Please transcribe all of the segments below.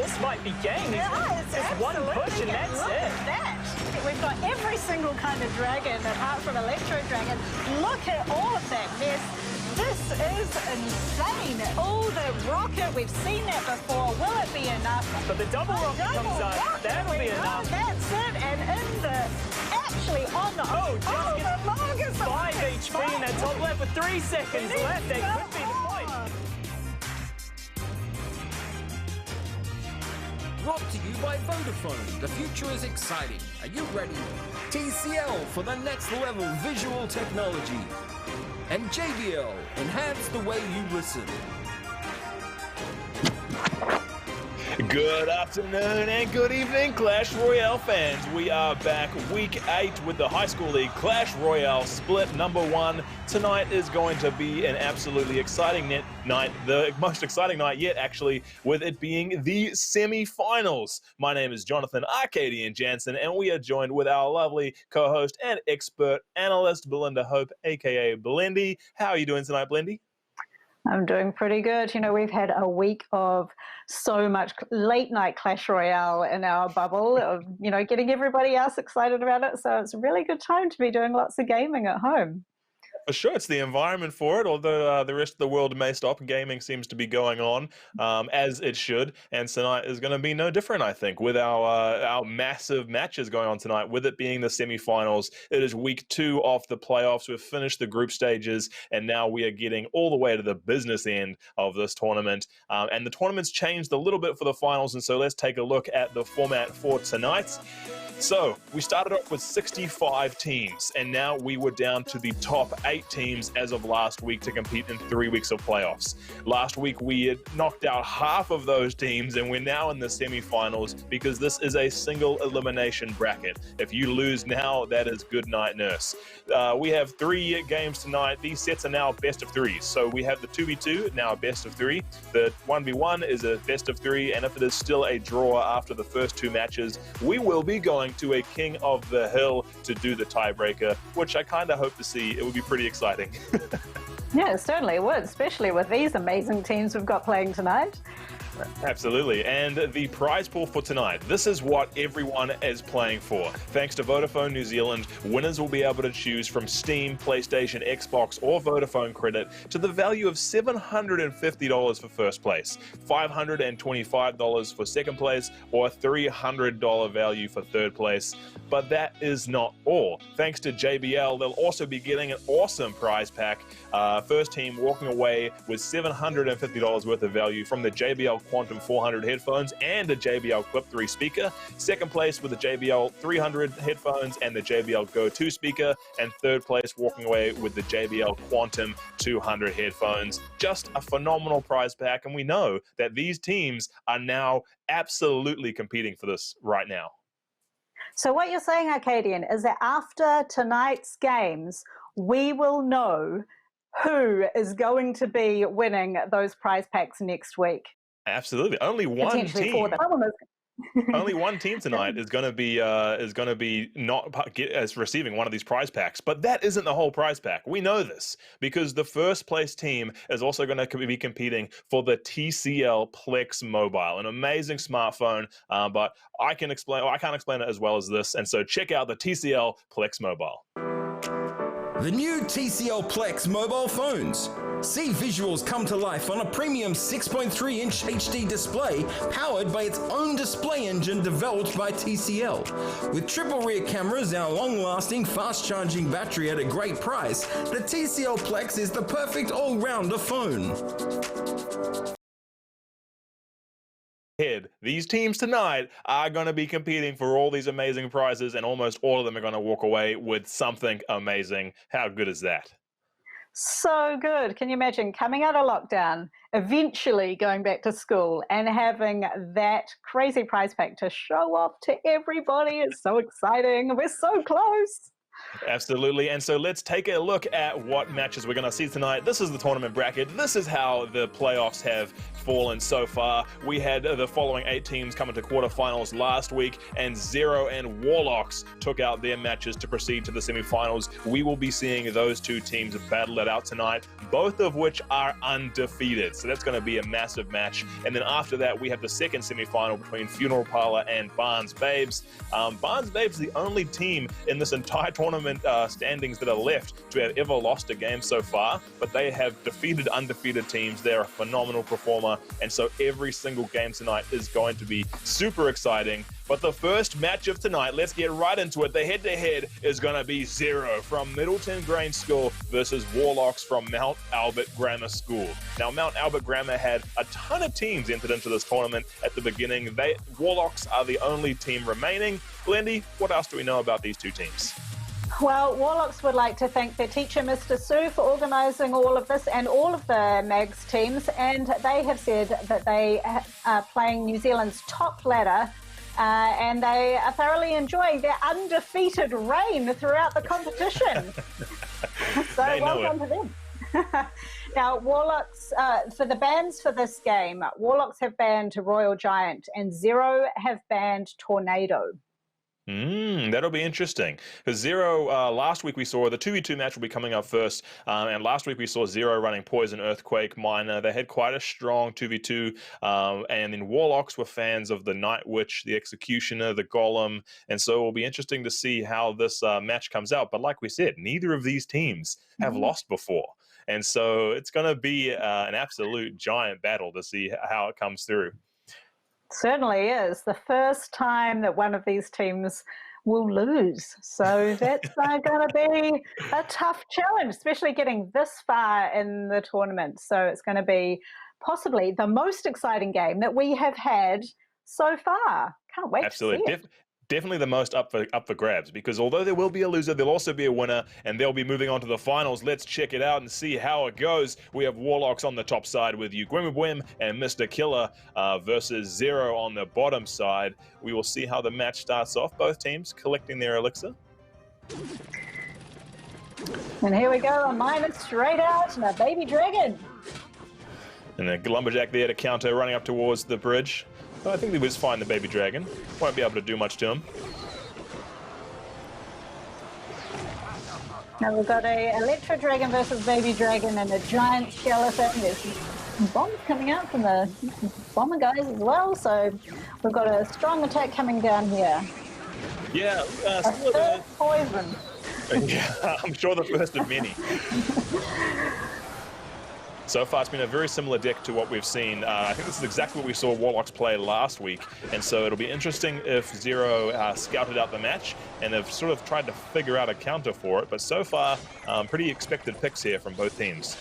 this might be game. Yeah, it's just one push and that's Look it. at that. We've got every single kind of dragon, apart from Electro Dragon. Look at all of that mess. This is insane. Oh, the rocket, we've seen that before. Will it be enough? But the double rocket comes out. That'll be enough. That's it. And in the, actually on the, the longest 5 HP in that top left with 3 seconds left. That could be the point. Brought to you by Vodafone. The future is exciting. Are you ready? TCL for the next level visual technology. And JBL, enhance the way you listen. Good afternoon and good evening, Clash Royale fans. We are back week 8 with the High School League Clash Royale split number 1. Tonight is going to be an absolutely exciting night, the most exciting night yet actually, with it being the semi-finals. My name is Jonathan Arkadian Jansen, and we are joined with our lovely co-host and expert analyst, Belinda Hope, aka Blendy. How are you doing tonight, Blendy? I'm doing pretty good. You know, we've had a week of so much late night Clash Royale in our bubble of, you know, getting everybody else excited about it. So it's a really good time to be doing lots of gaming at home. For sure, it's the environment for it, although the rest of the world may stop. Gaming seems to be going on as it should, and tonight is going to be no different, I think, with our massive matches going on tonight, with it being the semi-finals. It is week 2 of the playoffs. We've finished the group stages, and now we are getting all the way to the business end of this tournament, and the tournament's changed a little bit for the finals, and so let's take a look at the format for tonight. So we started off with 65 teams, and now we were down to the top 8 teams as of last week to compete in 3 weeks of playoffs. Last week we had knocked out half of those teams, and we're now in the semi-finals because this is a single elimination bracket. If you lose now, that is good night, nurse. We have 3 games tonight. These sets are now best of 3. So we have the 2v2, now a best of 3. The 1v1 is a best of 3, and if it is still a draw after the first 2 matches, we will be going to a King of the Hill to do the tiebreaker, which I kind of hope to see. It would be pretty exciting. Yeah, it certainly would, especially with these amazing teams we've got playing tonight. Absolutely. And the prize pool for tonight, this is what everyone is playing for. Thanks to Vodafone New Zealand, winners will be able to choose from Steam, PlayStation, Xbox, or Vodafone credit to the value of $750 for first place, $525 for second place, or a $300 value for third place. But that is not all. Thanks to JBL, they'll also be getting an awesome prize pack. First team walking away with $750 worth of value from the JBL Quantum 400 headphones and the JBL Clip 3 speaker. Second place with the JBL 300 headphones and the JBL Go 2 speaker. And third place walking away with the JBL Quantum 200 headphones. Just a phenomenal prize pack, and we know that these teams are now absolutely competing for this right now. So what you're saying, Arkadian, is that after tonight's games, we will know who is going to be winning those prize packs next week. Absolutely. Only one team. Only one team tonight is going to be not as receiving one of these prize packs, but that isn't the whole prize pack. We know this because the first place team is also going to be competing for the TCL Plex Mobile, an amazing smartphone. But I can't explain it as well as this, and so check out the TCL Plex Mobile. The new TCL Plex mobile phones. See visuals come to life on a premium 6.3-inch HD display powered by its own display engine developed by TCL. With triple rear cameras and a long-lasting, fast-charging battery at a great price, the TCL Plex is the perfect all-rounder phone. These teams tonight are going to be competing for all these amazing prizes, and almost all of them are going to walk away with something amazing. How good is that? So good. Can you imagine coming out of lockdown, eventually going back to school and having that crazy prize pack to show off to everybody? It's so exciting. We're so close. Absolutely. And so let's take a look at what matches we're going to see tonight. This is the tournament bracket. This is how the playoffs have fallen so far. We had the following 8 teams coming to quarterfinals last week, and Zero and Warlocks took out their matches to proceed to the semifinals. We will be seeing those 2 teams battle it out tonight, both of which are undefeated. So that's going to be a massive match. And then after that, we have the second semifinal between Funeral Parlor and Barnes Babes. Barnes Babes is the only team in this entire tournament standings that are left to have ever lost a game so far, but they have defeated undefeated teams. They're a phenomenal performer, and so every single game tonight is going to be super exciting. But the first match of tonight, let's get right into it. The head-to-head is going to be Zero from Middleton Grange School versus Warlocks from Mount Albert Grammar School. Now, Mount Albert Grammar had a ton of teams entered into this tournament at the beginning. Warlocks are the only team remaining. Blendy, what else do we know about these 2 teams? Well, Warlocks would like to thank their teacher, Mr. Sue, for organising all of this and all of the MAGS teams. And they have said that they are playing New Zealand's top ladder, and they are thoroughly enjoying their undefeated reign throughout the competition. So welcome to them. Now, Warlocks, for the bans for this game, Warlocks have banned Royal Giant and Zero have banned Tornado. That'll be interesting. Because Zero, last week we saw the 2v2 match will be coming up first, and last week we saw Zero running Poison, Earthquake, Miner. They had quite a strong 2v2, and then Warlocks were fans of the Night Witch, the Executioner, the Golem, and so it'll be interesting to see how this match comes out. But like we said, neither of these teams have lost before, and so it's going to be an absolute giant battle to see how it comes through. Certainly is. The first time that one of these teams will lose. So that's going to be a tough challenge, especially getting this far in the tournament. So it's going to be possibly the most exciting game that we have had so far. Can't wait to see it. Definitely the most up for grabs, because although there will be a loser, there'll also be a winner, and they'll be moving on to the finals. Let's check it out and see how it goes. We have Warlocks on the top side with Ugwimabwim and Mr. Killer versus Zero on the bottom side. We will see how the match starts off. Both teams collecting their elixir. And here we go, a miner straight out and a baby dragon. And a lumberjack there to counter, running up towards the bridge. I think they was fine, the baby dragon. Won't be able to do much to him. Now we've got a Electro Dragon versus Baby Dragon and a giant skeleton. There's bombs coming out from the bomber guys as well, so we've got a strong attack coming down here. Yeah, poison. Yeah, I'm sure the first of many. So far, it's been a very similar deck to what we've seen. I think this is exactly what we saw Warlocks play last week, and so it'll be interesting if Zero scouted out the match and have sort of tried to figure out a counter for it. But so far, pretty expected picks here from both teams.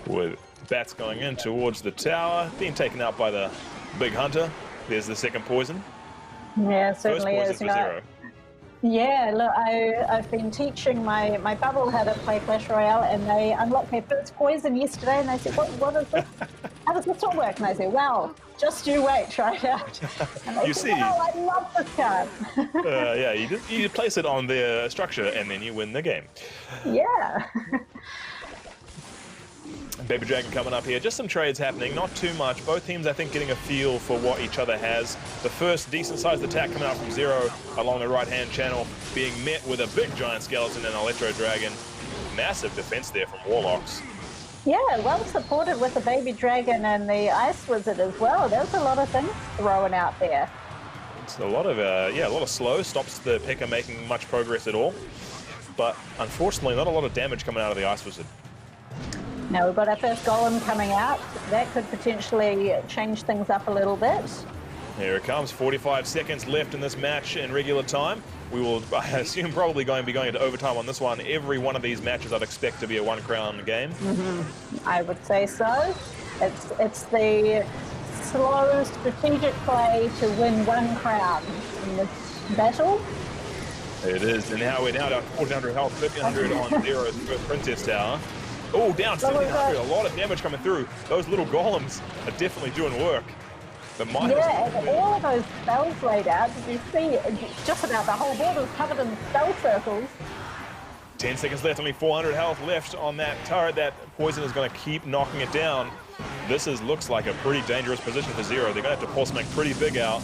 With bats going in towards the tower, being taken out by the big hunter. There's the second poison. Yeah, it certainly First is. poison for Zero. Yeah, look, I've been teaching my bubble how to play Clash Royale, and they unlocked their first poison yesterday, and they said, what is this? How does this all work? And I said, well, just you wait, try it out. And they said, wow, I love this card. Yeah, you place it on the structure, and then you win the game. Yeah. Baby Dragon coming up here. Just some trades happening, not too much. Both teams, I think, getting a feel for what each other has. The first decent-sized attack coming out from Zero along the right-hand channel, being met with a big giant skeleton and Electro Dragon. Massive defense there from Warlocks. Yeah, well supported with the Baby Dragon and the Ice Wizard as well. There's a lot of things thrown out there. It's a lot of slow, stops the P.E.K.K.A making much progress at all. But unfortunately, not a lot of damage coming out of the Ice Wizard. Now we've got our first golem coming out. That could potentially change things up a little bit. Here it comes, 45 seconds left in this match in regular time. We will, I assume, probably be going into overtime on this one. Every one of these matches I'd expect to be a one-crown game. I would say so. It's the slow, strategic play to win one crown in this battle. It is, and now we're down to 1,400 health, 1,500 on Zero's first Princess Tower. Oh, down 1,700, a lot of damage coming through. Those little golems are definitely doing work. The miners. Yeah, and all of those spells laid out. Did you see just about the whole board was covered in spell circles? 10 seconds left, only 400 health left on that turret. That poison is going to keep knocking it down. This looks like a pretty dangerous position for Zero. They're going to have to pull something pretty big out.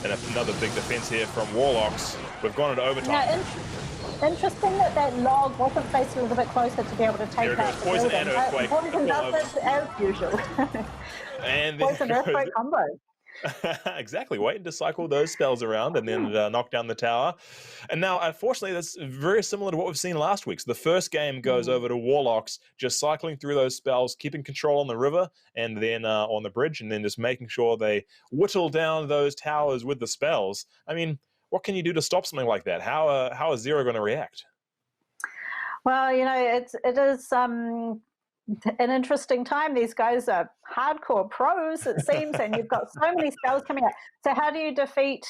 And another big defense here from Warlocks. We've gone into overtime. Yeah, interesting that log wasn't faced a little bit closer to be able to take out the poison building. and earthquake. Poison does it as usual. And poison earthquake combo. Exactly, waiting to cycle those spells around and then knock down the tower. And now, unfortunately, that's very similar to what we've seen last week. So the first game goes over to Warlocks, just cycling through those spells, keeping control on the river and then on the bridge, and then just making sure they whittle down those towers with the spells. I mean, what can you do to stop something like that? How is Zero going to react? Well, you know, it is an interesting time. These guys are hardcore pros, it seems, and you've got so many spells coming out. So how do you defeat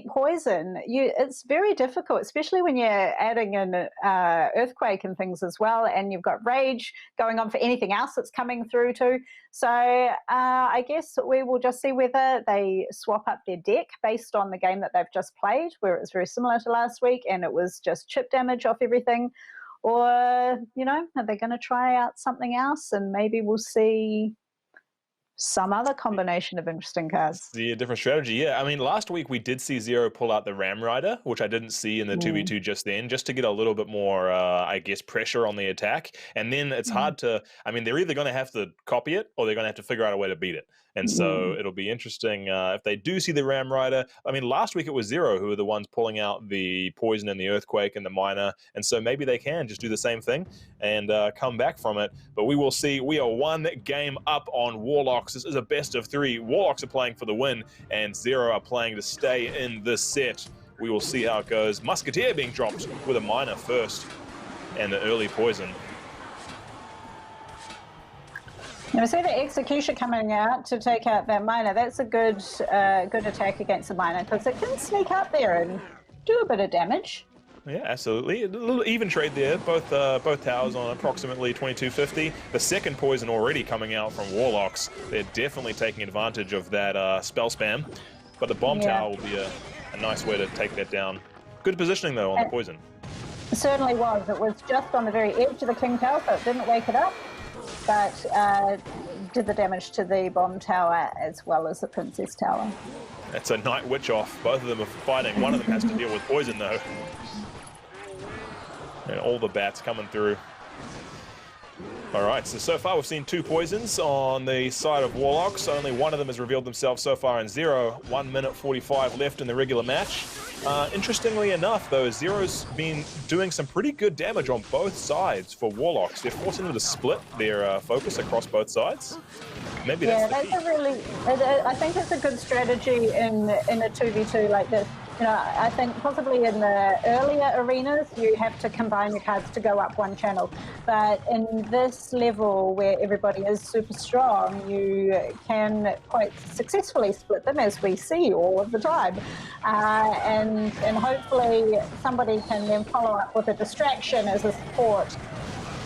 poison? It's very difficult, especially when you're adding in earthquake and things as well, and you've got rage going on for anything else that's coming through too. So I guess we will just see whether they swap up their deck based on the game that they've just played, where it was very similar to last week and it was just chip damage off everything. Or, you know, are they going to try out something else, and maybe we'll see some other combination of interesting cards? See a different strategy, yeah. I mean, last week we did see Zero pull out the Ram Rider, which I didn't see in the 2v2 just then, just to get a little bit more, I guess, pressure on the attack. And then it's hard to, I mean, they're either going to have to copy it or they're going to have to figure out a way to beat it. And so it'll be interesting if they do see the Ram Rider. I mean, last week it was Zero who were the ones pulling out the poison and the earthquake and the miner. And so maybe they can just do the same thing and come back from it. But we will see. We are one game up on Warlocks. This is a best of 3. Warlocks are playing for the win and Zero are playing to stay in this set. We will see how it goes. Musketeer being dropped with a miner first and the early poison. Now we see the execution coming out to take out that miner. That's a good attack against the miner, because it can sneak up there and do a bit of damage. Yeah, absolutely. A little even trade there. Both towers on approximately 2250. The second poison already coming out from Warlocks. They're definitely taking advantage of that spell spam. But the bomb tower will be a nice way to take that down. Good positioning though on the poison. It certainly was. It was just on the very edge of the King Tower, so it didn't wake it up, but did the damage to the bomb tower as well as the Princess Tower. That's a Night Witch off. Both of them are fighting. One of them has to deal with poison though. And all the bats coming through. All right, so far we've seen 2 poisons on the side of Warlocks. Only one of them has revealed themselves so far in Zero. 1 minute 45 left in the regular match. Interestingly enough, though, Zero's been doing some pretty good damage on both sides for Warlocks. They're forcing them to split their focus across both sides. Maybe that's the key. I think it's a good strategy in a 2v2 like this. You know, I think possibly in the earlier arenas, you have to combine your cards to go up one channel. But in this level where everybody is super strong, you can quite successfully split them, as we see all of the time. And hopefully somebody can then follow up with a distraction as a support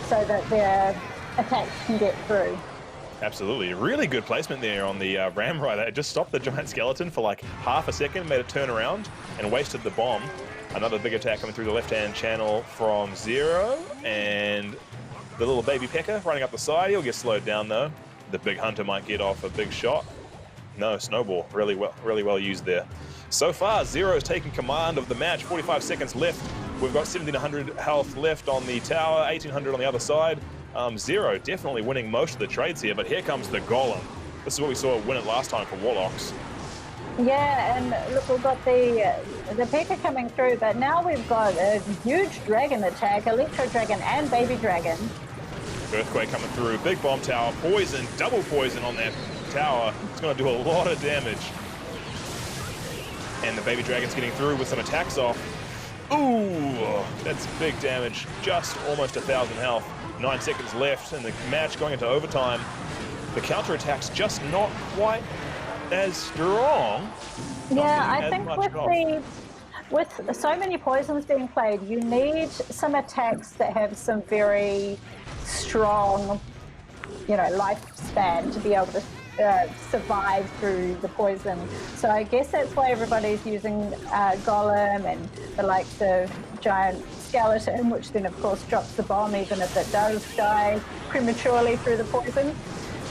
so that their attacks can get through. Absolutely. Really good placement there on the Ram Rider. It just stopped the giant skeleton for like half a second, made it turn around, and wasted the bomb. Another big attack coming through the left-hand channel from Zero, and the little baby P.E.K.K.A running up the side. He'll get slowed down though. The big hunter might get off a big shot. No, snowball. Really well used there. So far, Zero's taking command of the match. 45 seconds left. We've got 1700 health left on the tower, 1800 on the other side. Zero definitely winning most of the trades here, but here comes the Golem. This is what we saw win it last time for Warlocks. Yeah, and look, we've got the P.E.K.K.A coming through, but now we've got a huge dragon attack, Electro Dragon and Baby Dragon. Earthquake coming through, big bomb tower, poison, double poison on that tower. It's going to do a lot of damage. And the Baby Dragon's getting through with some attacks off. Ooh, that's big damage, just almost 1,000 health. 9 seconds left in the match, going into overtime. The counterattack's just not quite as strong. Yeah, I think with so many poisons being played, you need some attacks that have some very strong, you know, lifespan to be able to survive through the poison. So I guess that's why everybody's using Golem and the likes of Giant Skeleton, which then of course drops the bomb even if it does die prematurely through the poison.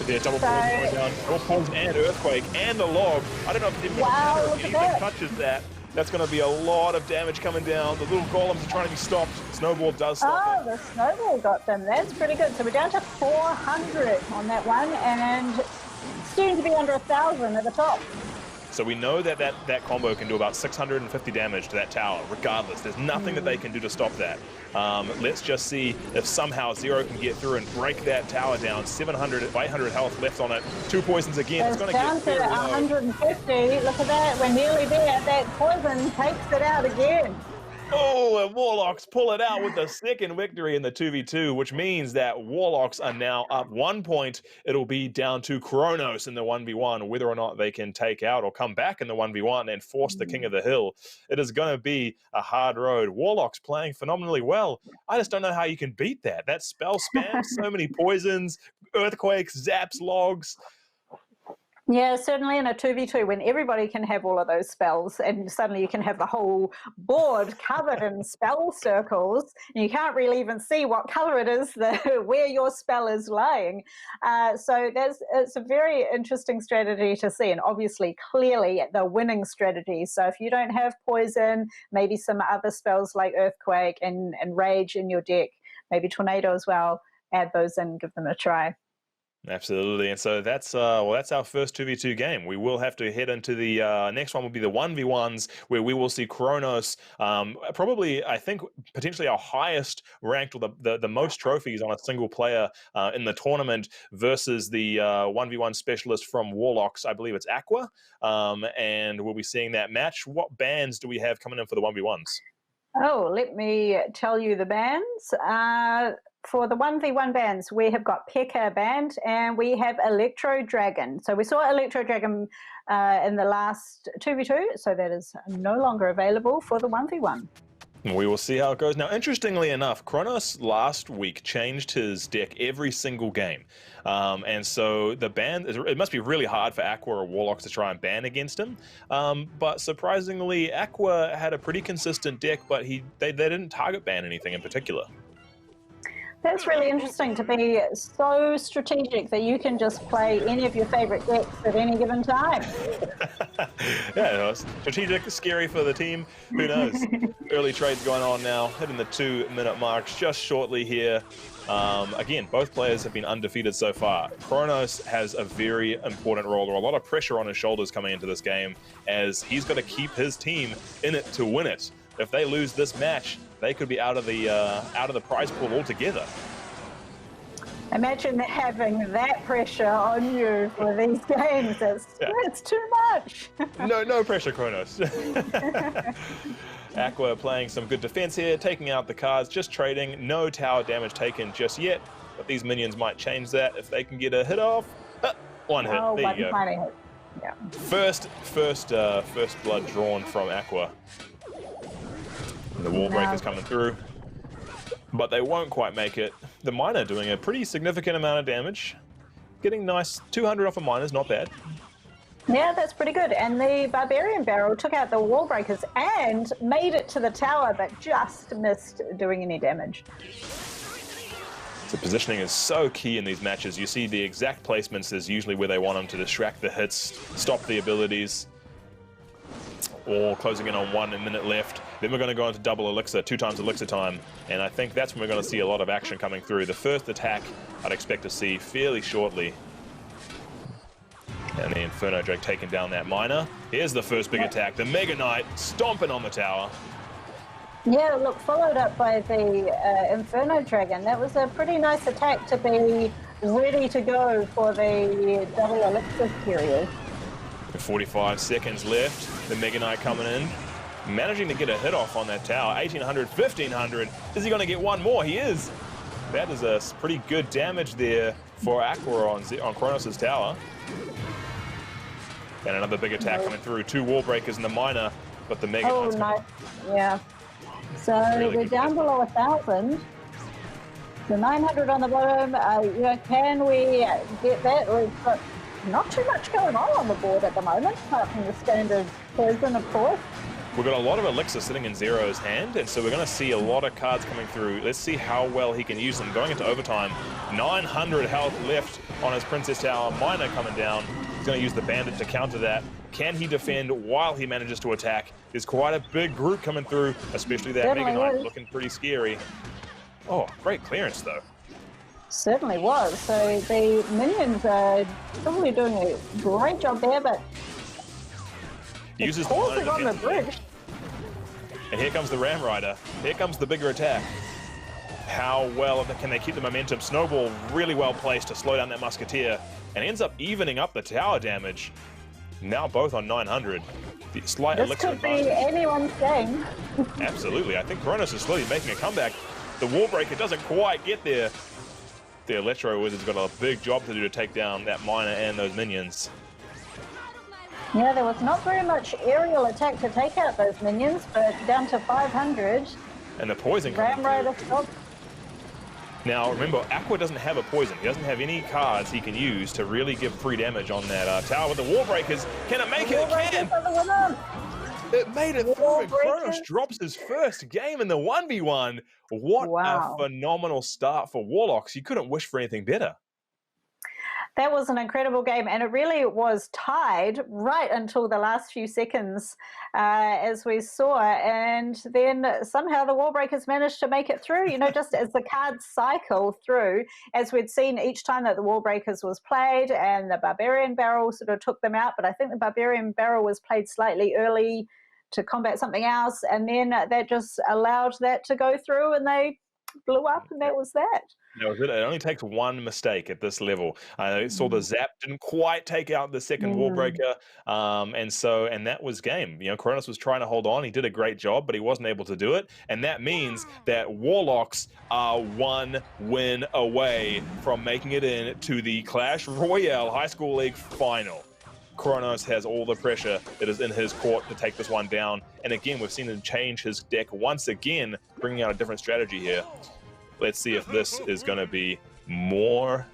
Yeah, double poison going down. Double poison and Earthquake and the log. I don't know if anything touches that. That's going to be a lot of damage coming down. The little golems are trying to be stopped. Snowball does stop the Snowball got them. That's pretty good. So we're down to 400 on that one, and soon to be under 1,000 at the top. So we know that that combo can do about 650 damage to that tower, regardless. There's nothing that they can do to stop that. Let's just see if somehow Zero can get through and break that tower down. 700, 800 health left on it. 2 poisons again. It's going to get down to 150. Look at that. We're nearly there. That poison takes it out again. Oh, and Warlocks pull it out with the second victory in the 2v2, which means that Warlocks are now up 1 point. It'll be down to Kronos in the 1v1, whether or not they can take out or come back in the 1v1 and force the King of the Hill. It is going to be a hard road. Warlocks playing phenomenally well. I just don't know how you can beat that. That spell spam, so many poisons, earthquakes, zaps, logs. Yeah, certainly in a 2v2 when everybody can have all of those spells and suddenly you can have the whole board covered in spell circles and you can't really even see what color it is, where your spell is lying. So it's a very interesting strategy to see, and obviously clearly the winning strategy. So if you don't have poison, maybe some other spells like Earthquake and Rage in your deck, maybe Tornado as well, add those in, give them a try. Absolutely, and so that's our first 2v2 game. We will have to head into the next one. Will be the 1v1s, where we will see Kronos, probably I think potentially our highest ranked, or the most trophies on a single player in the tournament, versus the 1v1 specialist from Warlocks. I believe it's Aqua, and we'll be seeing that match. What bands do we have coming in for the 1v1s? Oh, let me tell you the bands. For the 1v1 bands, we have got P.E.K.K.A band and we have Electro Dragon. So we saw Electro Dragon in the last 2v2, so that is no longer available for the 1v1. We will see how it goes. Now, interestingly enough, Kronos last week changed his deck every single game. And so the ban, it must be really hard for Aqua or Warlocks to try and ban against him. But surprisingly, Aqua had a pretty consistent deck, but they didn't target ban anything in particular. That's really interesting, to be so strategic that you can just play any of your favorite decks at any given time. Yeah, strategic, scary for the team. Who knows? Early trades going on now, hitting the 2-minute marks just shortly here. Again, both players have been undefeated so far. Kronos has a very important role, or a lot of pressure on his shoulders coming into this game, as he's got to keep his team in it to win it. If they lose this match, they could be out of the prize pool altogether. Imagine having that pressure on you for these games. It's too much. No pressure, Kronos. Aqua playing some good defense here, taking out the cards, just trading. No tower damage taken just yet, but these minions might change that if they can get a hit off. One hit. There you go. Hit. Yeah. First blood drawn from Aqua. The wall breaker's coming through, but they won't quite make it. The miner doing a pretty significant amount of damage. Getting nice 200 off a miner's not bad. Yeah, that's pretty good. And the Barbarian Barrel took out the wall breakers and made it to the tower, but just missed doing any damage. So positioning is so key in these matches. You see the exact placements is usually where they want them to distract the hits, stop the abilities. All closing in on 1 minute left. Then we're going to go into double elixir, 2 times elixir time, and I think that's when we're going to see a lot of action coming through. The first attack I'd expect to see fairly shortly. And the Inferno Drake taking down that miner. Here's the first big attack. The Mega Knight stomping on the tower. Yeah, look, followed up by the Inferno Dragon. That was a pretty nice attack to be ready to go for the double elixir period. 45 seconds left. The Mega Knight coming in. Managing to get a hit off on that tower. 1800, 1500. Is he going to get one more? He is. That is a pretty good damage there for Aqua on Kronos' tower. And another big attack coming through. 2 wall breakers in the miner, but the Mega Knight's nice. Yeah. So really we're down below 1,000. So 900 on the bottom. Can we get that? We've got not too much going on the board at the moment, apart from the standard poison, of course. We've got a lot of elixir sitting in Zero's hand, and so we're going to see a lot of cards coming through. Let's see how well he can use them. Going into overtime, 900 health left on his Princess Tower. Miner coming down. He's going to use the Bandit to counter that. Can he defend while he manages to attack? There's quite a big group coming through, especially that Mega Knight looking pretty scary. Oh, great clearance, though. Certainly was. So the minions are probably doing a great job there, but uses pausing on the bridge. And here comes the Ram Rider. Here comes the bigger attack. How well can they keep the momentum? Snowball really well placed to slow down that Musketeer, and ends up evening up the tower damage. Now both on 900. The slight This elixir could be anyone's game. Absolutely. I think Kronos is slowly making a comeback. The Wall Breaker doesn't quite get there. The Electro Wizard's got a big job to do to take down that Miner and those minions. Yeah, there was not very much aerial attack to take out those minions, but down to 500. And the poison Ram Rider stopped. Now, remember, Aqua doesn't have a poison. He doesn't have any cards he can use to really give free damage on that tower. With the Wall Breakers, can it make it? It can! It made it through, and Kronos drops his first game in the 1v1. What a phenomenal start for Warlocks. You couldn't wish for anything better. That was an incredible game, and it really was tied right until the last few seconds, as we saw, and then somehow the Wall Breakers managed to make it through, you know, just as the cards cycle through, as we'd seen each time that the Wall Breakers was played, and the Barbarian Barrel sort of took them out, but I think the Barbarian Barrel was played slightly early to combat something else, and then that just allowed that to go through, and they blew up, and that was that. That was it. It only takes one mistake at this level. I saw the zap didn't quite take out the second Wall Breaker, and that was game. You know, Kronos was trying to hold on. He did a great job, but he wasn't able to do it, and that means that Warlocks are 1 win away from making it in to the Clash Royale High School League final. Kronos has all the pressure that is in his court to take this one down, and again, we've seen him change his deck once again, bringing out a different strategy here. Let's see if this is going to be more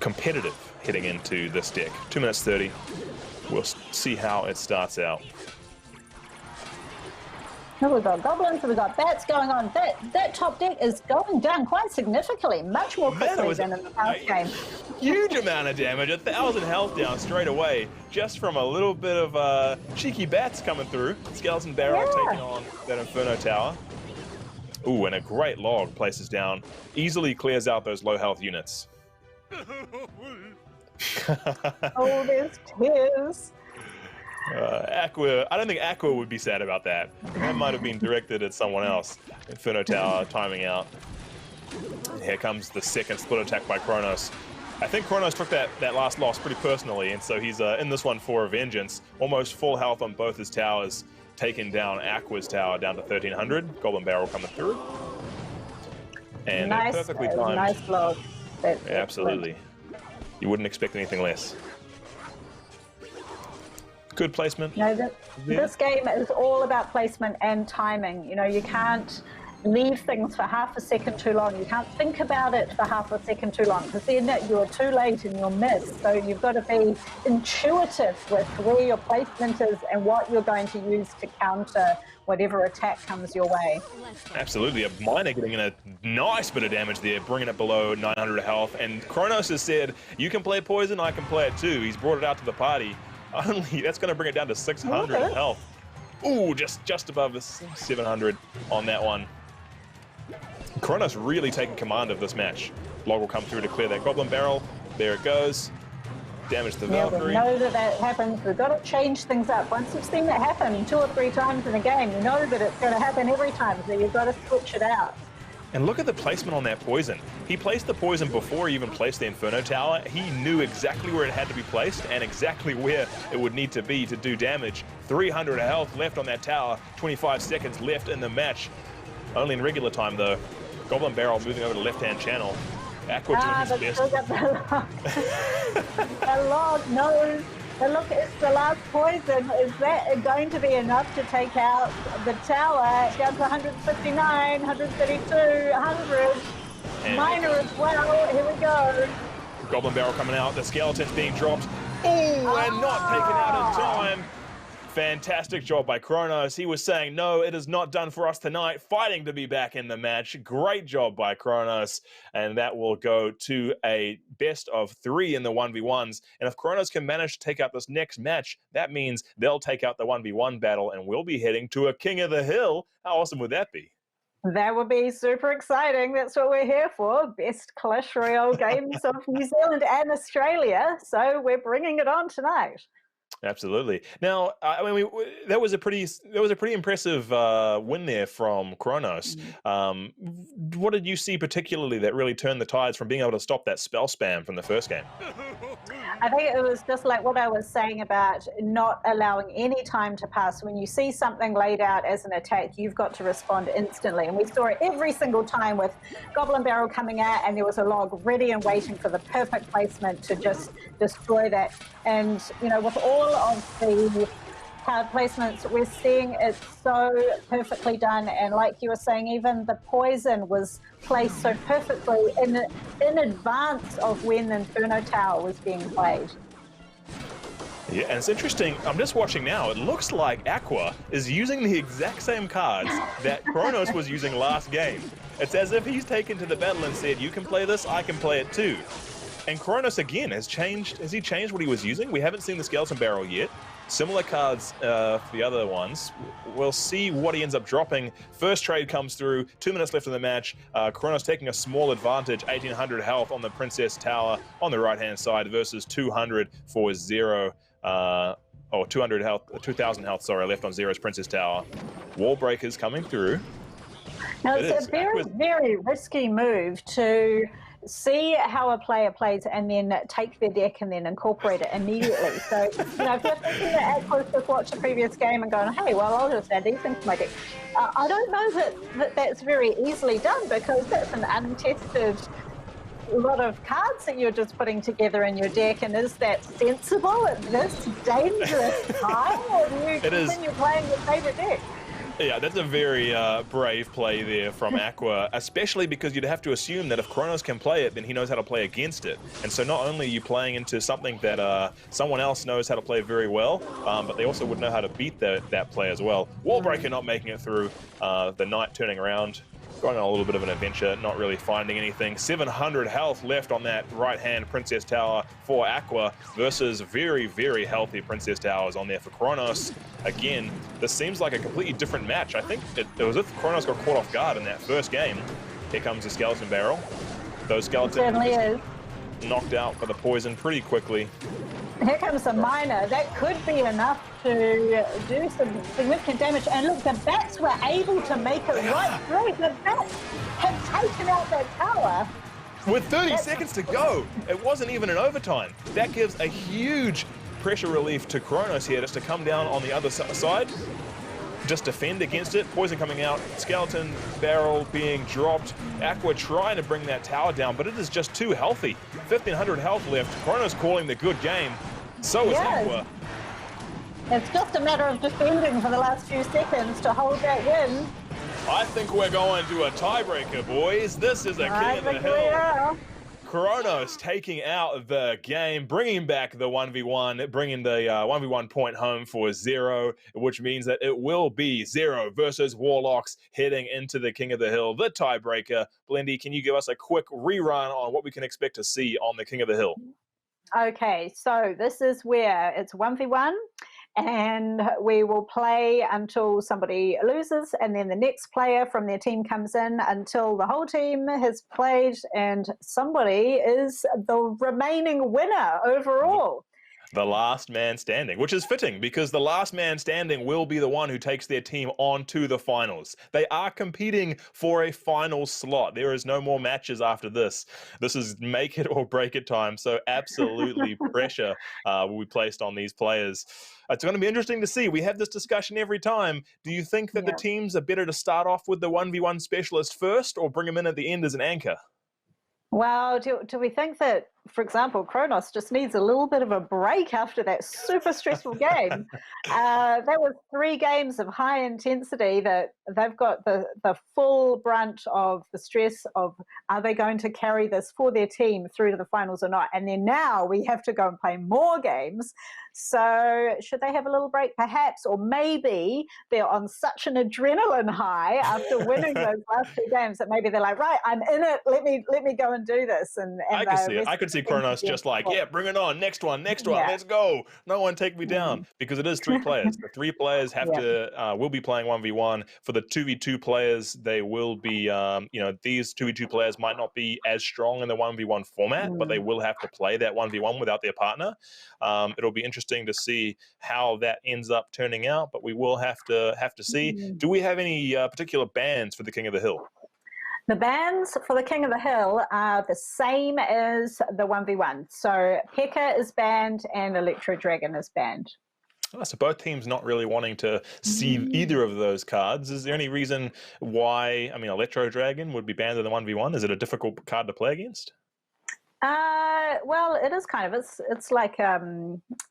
competitive heading into this deck. 2 minutes 30. We'll see how it starts out. We've got goblins, we've got bats going on. That top deck is going down quite significantly, much more quickly than in the past game. Huge amount of damage, 1,000 health down straight away, just from a little bit of cheeky bats coming through. Skeleton Barrel taking on that Inferno Tower. Ooh, and a great log places down, easily clears out those low health units. Oh, there's tears. Aqua, I don't think Aqua would be sad about that. That might have been directed at someone else. Inferno Tower timing out. And here comes the second split attack by Kronos. I think Kronos took that last loss pretty personally, and so he's in this one for a vengeance. Almost full health on both his towers, taking down Aqua's tower down to 1,300. Goblin Barrel coming through. And perfectly timed. Nice log. Yeah, absolutely. You wouldn't expect anything less. Good placement. No, this game is all about placement and timing. You know, you can't leave things for half a second too long. You can't think about it for half a second too long, because then you're too late and you'll miss. So you've got to be intuitive with where your placement is and what you're going to use to counter whatever attack comes your way. Absolutely. A Miner getting in a nice bit of damage there, bringing it below 900 health. And Kronos has said, you can play poison, I can play it too. He's brought it out to the party. That's going to bring it down to 600 health. Ooh, just above the 700 on that one. Kronos really taking command of this match. Log will come through to clear that Goblin Barrel. There it goes. Damage the Valkyrie. We know that happens. We've got to change things up. Once you've seen that happen 2 or 3 times in a game, you know that it's going to happen every time, so you've got to switch it out. And look at the placement on that poison. He placed the poison before he even placed the Inferno Tower. He knew exactly where it had to be placed and exactly where it would need to be to do damage. 300 health left on that tower, 25 seconds left in the match. Only in regular time though. Goblin Barrel moving over to left-hand channel. Aqua doing his best. The log knows. And look, it's the last poison. Is that going to be enough to take out the tower? Down to 159, 132, 100. Miner as well. Here we go. Goblin Barrel coming out. The Skeleton's being dropped. Oh, and not taken out in time. Fantastic job by Kronos. He was saying, no, it is not done for us tonight. Fighting to be back in the match. Great job by Kronos. And that will go to a best of 3 in the 1v1s. And if Kronos can manage to take out this next match, that means they'll take out the 1v1 battle and we'll be heading to a King of the Hill. How awesome would that be? That would be super exciting. That's what we're here for. Best Clash Royale games of New Zealand and Australia. So we're bringing it on tonight. Absolutely. Now, I mean, that was a pretty impressive win there from Kronos. What did you see particularly that really turned the tides from being able to stop that spell spam from the first game? I think it was just like what I was saying about not allowing any time to pass. When you see something laid out as an attack, you've got to respond instantly. And we saw it every single time with Goblin Barrel coming out, and there was a log ready and waiting for the perfect placement to just destroy that. And, you know, with all of the card placements we're seeing, it's so perfectly done. And like you were saying, even the poison was placed so perfectly in advance of when Inferno Tower was being played. Yeah, and it's interesting. I'm just watching now. It looks like Aqua is using the exact same cards that Kronos was using last game. It's as if he's taken to the battle and said, you can play this, I can play it too. And Kronos, again, has he changed what he was using? We haven't seen the Skeleton Barrel yet. Similar cards for the other ones. We'll see what he ends up dropping. First trade comes through, 2 minutes left in the match. Kronos taking a small advantage, 1800 health on the Princess Tower on the right-hand side versus 200 for Zero. 200 health, 2000 health, sorry, left on Zero's Princess Tower. Wall breakers coming through. Now, it's a very, very risky move to see how a player plays and then take their deck and then incorporate it immediately. So, you know, if you're thinking that Aqua's just watched the previous game and going, hey, well, I'll just add these things to my deck. I don't know that's very easily done, because that's an untested lot of cards that you're just putting together in your deck. And is that sensible at this dangerous time, or do you continue playing your favorite deck? Yeah, that's a very brave play there from Aqua, especially because you'd have to assume that if Kronos can play it, then he knows how to play against it. And so not only are you playing into something that someone else knows how to play very well, but they also would know how to beat that play as well. Wallbreaker not making it through, the Knight turning around, going on a little bit of an adventure, not really finding anything. 700 health left on that right-hand Princess Tower for Aqua versus very, very healthy Princess Towers on there for Kronos. Again, this seems like a completely different match. I think it was if Kronos got caught off guard in that first game. Here comes the Skeleton Barrel. Those skeletons certainly is knocked out by the poison pretty quickly. Here comes a miner. That could be enough to do some significant damage. And look, the bats were able to make it right through. The bats have taken out that tower. With 30 seconds to go, it wasn't even an overtime. That gives a huge pressure relief to Kronos here, just to come down on the other side, just defend against it. Poison coming out, Skeleton Barrel being dropped. Aqua trying to bring that tower down, but it is just too healthy. 1500 health left. Kronos calling the good game. So is Aqua. It's just a matter of defending for the last few seconds to hold that win. I think we're going to a tiebreaker, boys. This is a King of the Hill. Kronos taking out the game, bringing back the 1v1, bringing the 1v1 point home for Zero, which means that it will be Zero versus Warlocks heading into the King of the Hill, the tiebreaker. Blendy, can you give us a quick rerun on what we can expect to see on the King of the Hill? Okay, so this is where it's 1v1. And we will play until somebody loses, and then the next player from their team comes in until the whole team has played and somebody is the remaining winner overall. The last man standing, which is fitting because the last man standing will be the one who takes their team on to the finals. They are competing for a final slot. There is no more matches after this. This is make it or break it time. So absolutely pressure will be placed on these players. It's going to be interesting to see. We have this discussion every time. Do you think that the teams are better to start off with the 1v1 specialist first or bring them in at the end as an anchor? Well, do we think that for example, Kronos just needs a little bit of a break after that super stressful game. That was 3 games of high intensity that they've got the full brunt of the stress of, are they going to carry this for their team through to the finals or not? And then now we have to go and play more games. So should they have a little break perhaps? Or maybe they're on such an adrenaline high after winning those last 2 games that maybe they're like, right, I'm in it. Let me go and do this. And I can see it. I could see Kronos just like, yeah, bring it on. Next one, let's go. No one take me down, because it is 3 players. The 3 players have to will be playing 1v1. For the 2v2 players, they will be these 2v2 players might not be as strong in the 1v1 format, but they will have to play that 1v1 without their partner. It'll be interesting to see how that ends up turning out, but we will have to see. Do we have any particular bans for the King of the Hill? The bans for the King of the Hill are the same as the 1v1. So P.E.K.K.A is banned and Electro Dragon is banned. Oh, so both teams not really wanting to see either of those cards. Is there any reason why, Electro Dragon would be banned in the 1v1? Is it a difficult card to play against? Well, it is kind of. It's like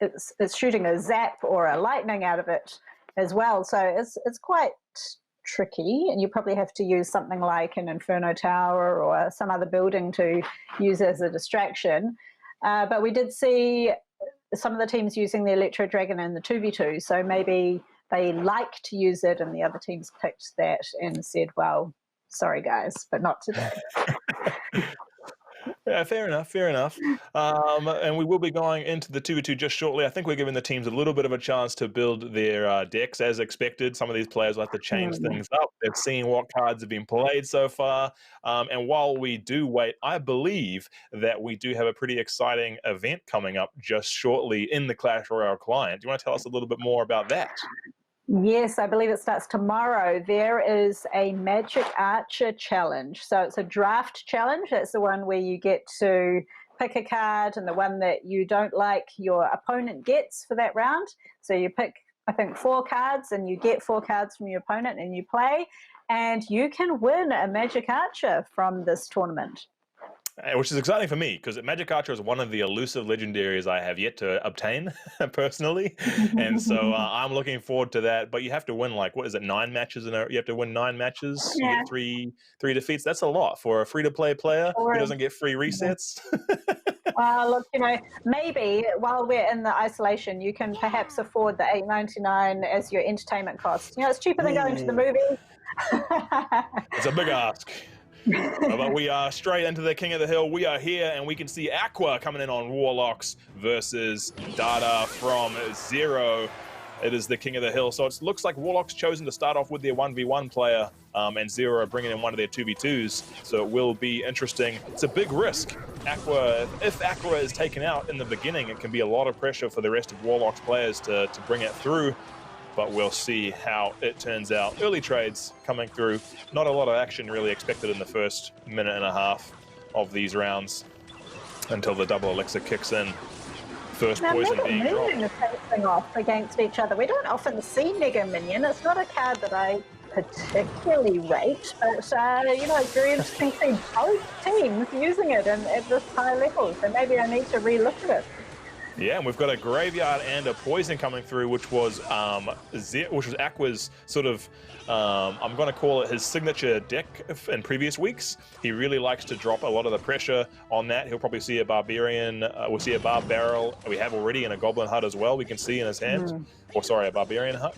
it's shooting a zap or a lightning out of it as well. So it's quite tricky, and you probably have to use something like an Inferno Tower or some other building to use as a distraction. But we did see some of the teams using the Electro Dragon in the 2v2, so maybe they like to use it and the other teams picked that and said, well, sorry guys, but not today. Yeah, fair enough. And we will be going into the 2v2 just shortly. I think we're giving the teams a little bit of a chance to build their decks as expected. Some of these players will have to change things up. They've seen what cards have been played so far. And while we do wait, I believe that we do have a pretty exciting event coming up just shortly in the Clash Royale client. Do you want to tell us a little bit more about that? Yes, I believe it starts tomorrow. There is a Magic Archer challenge. So it's a draft challenge. That's the one where you get to pick a card, and the one that you don't like, your opponent gets for that round. So you pick, I think, 4 cards, and you get 4 cards from your opponent, and you play. And you can win a Magic Archer from this tournament. Which is exciting for me, because Magic Archer is one of the elusive legendaries I have yet to obtain personally, and so I'm looking forward to that. But you have to win, like, what is it, 9 matches? You have to win 9 matches. You get three defeats. That's a lot for a free-to-play player who doesn't get free resets. Well, look, maybe while we're in the isolation, you can perhaps afford the $8.99 as your entertainment cost. It's cheaper than going to the movies. It's a big ask. But we are straight into the King of the Hill. We are here, and we can see Aqua coming in on Warlocks versus Data from Zero. It is the King of the Hill. So it looks like Warlocks chosen to start off with their 1v1 player, and Zero bringing in one of their 2v2s. So it will be interesting. It's a big risk. If Aqua is taken out in the beginning, it can be a lot of pressure for the rest of Warlocks players to bring it through. But we'll see how it turns out. Early trades coming through. Not a lot of action really expected in the first minute and a half of these rounds until the double elixir kicks in. First poison being dropped. Minion is facing off against each other. We don't often see Mega Minion. It's not a card that I particularly rate, but it's very interesting to see both teams using it at this high level. So maybe I need to re-look at it. Yeah, and we've got a graveyard and a poison coming through, which was Aqua's sort of, I'm going to call it his signature deck in previous weeks. He really likes to drop a lot of the pressure on that. He'll probably see a Barbarian, we'll see a Barb Barrel. We have already in a Goblin Hut as well, we can see in his hand. Or sorry, a Barbarian Hut.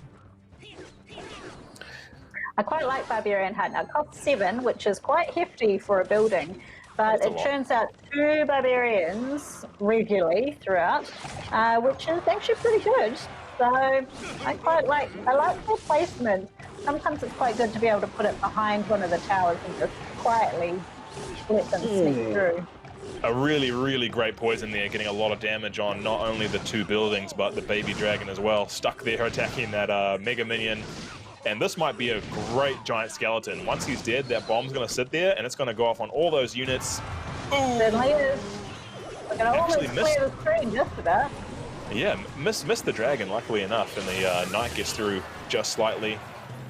I quite like Barbarian Hut. Now, it costs 7, which is quite hefty for a building. But it churns out 2 barbarians regularly throughout, which is actually pretty good. So I like the placement. Sometimes it's quite good to be able to put it behind one of the towers and just quietly let them sneak through. A really, really great poison there, getting a lot of damage on not only the 2 buildings, but the baby dragon as well. Stuck there attacking that Mega Minion. And this might be a great giant skeleton. Once he's dead, that bomb's going to sit there, and it's going to go off on all those units. Ooh. Certainly is. We're going to almost clear the screen just about. Yeah, missed the dragon, luckily enough, and the knight gets through just slightly.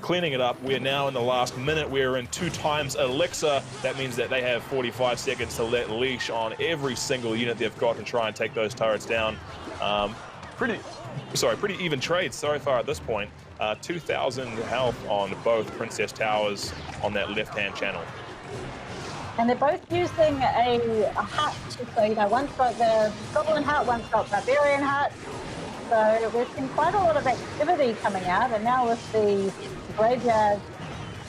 cleaning it up. We're now in the last minute. We're in 2 times Elixir. That means that they have 45 seconds to let leash on every single unit they've got and try and take those turrets down. Pretty even trades so far at this point. 2,000 health on both Princess Towers on that left-hand channel. And they're both using a hut. So, you know, one's got the Goblin hut, one's got Barbarian hut. So we've seen quite a lot of activity coming out. And now with the Graveyard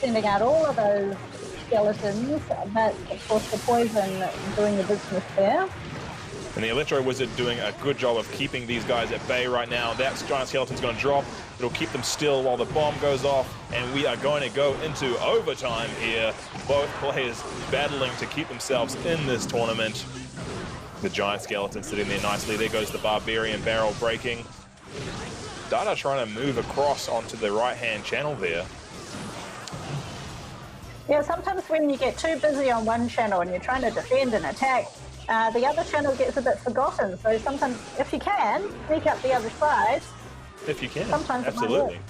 sending out all of those skeletons, but of course the Poison doing the business there. And the Electro Wizard doing a good job of keeping these guys at bay right now. That Giant Skeleton's going to drop. It'll keep them still while the bomb goes off. And we are going to go into overtime here. Both players battling to keep themselves in this tournament. The Giant Skeleton sitting there nicely. There goes the Barbarian barrel breaking. Dada trying to move across onto the right-hand channel there. Yeah, sometimes when you get too busy on one channel and you're trying to defend and attack, the other channel gets a bit forgotten. So sometimes, if you can, sneak up the other side. If you can, sometimes absolutely.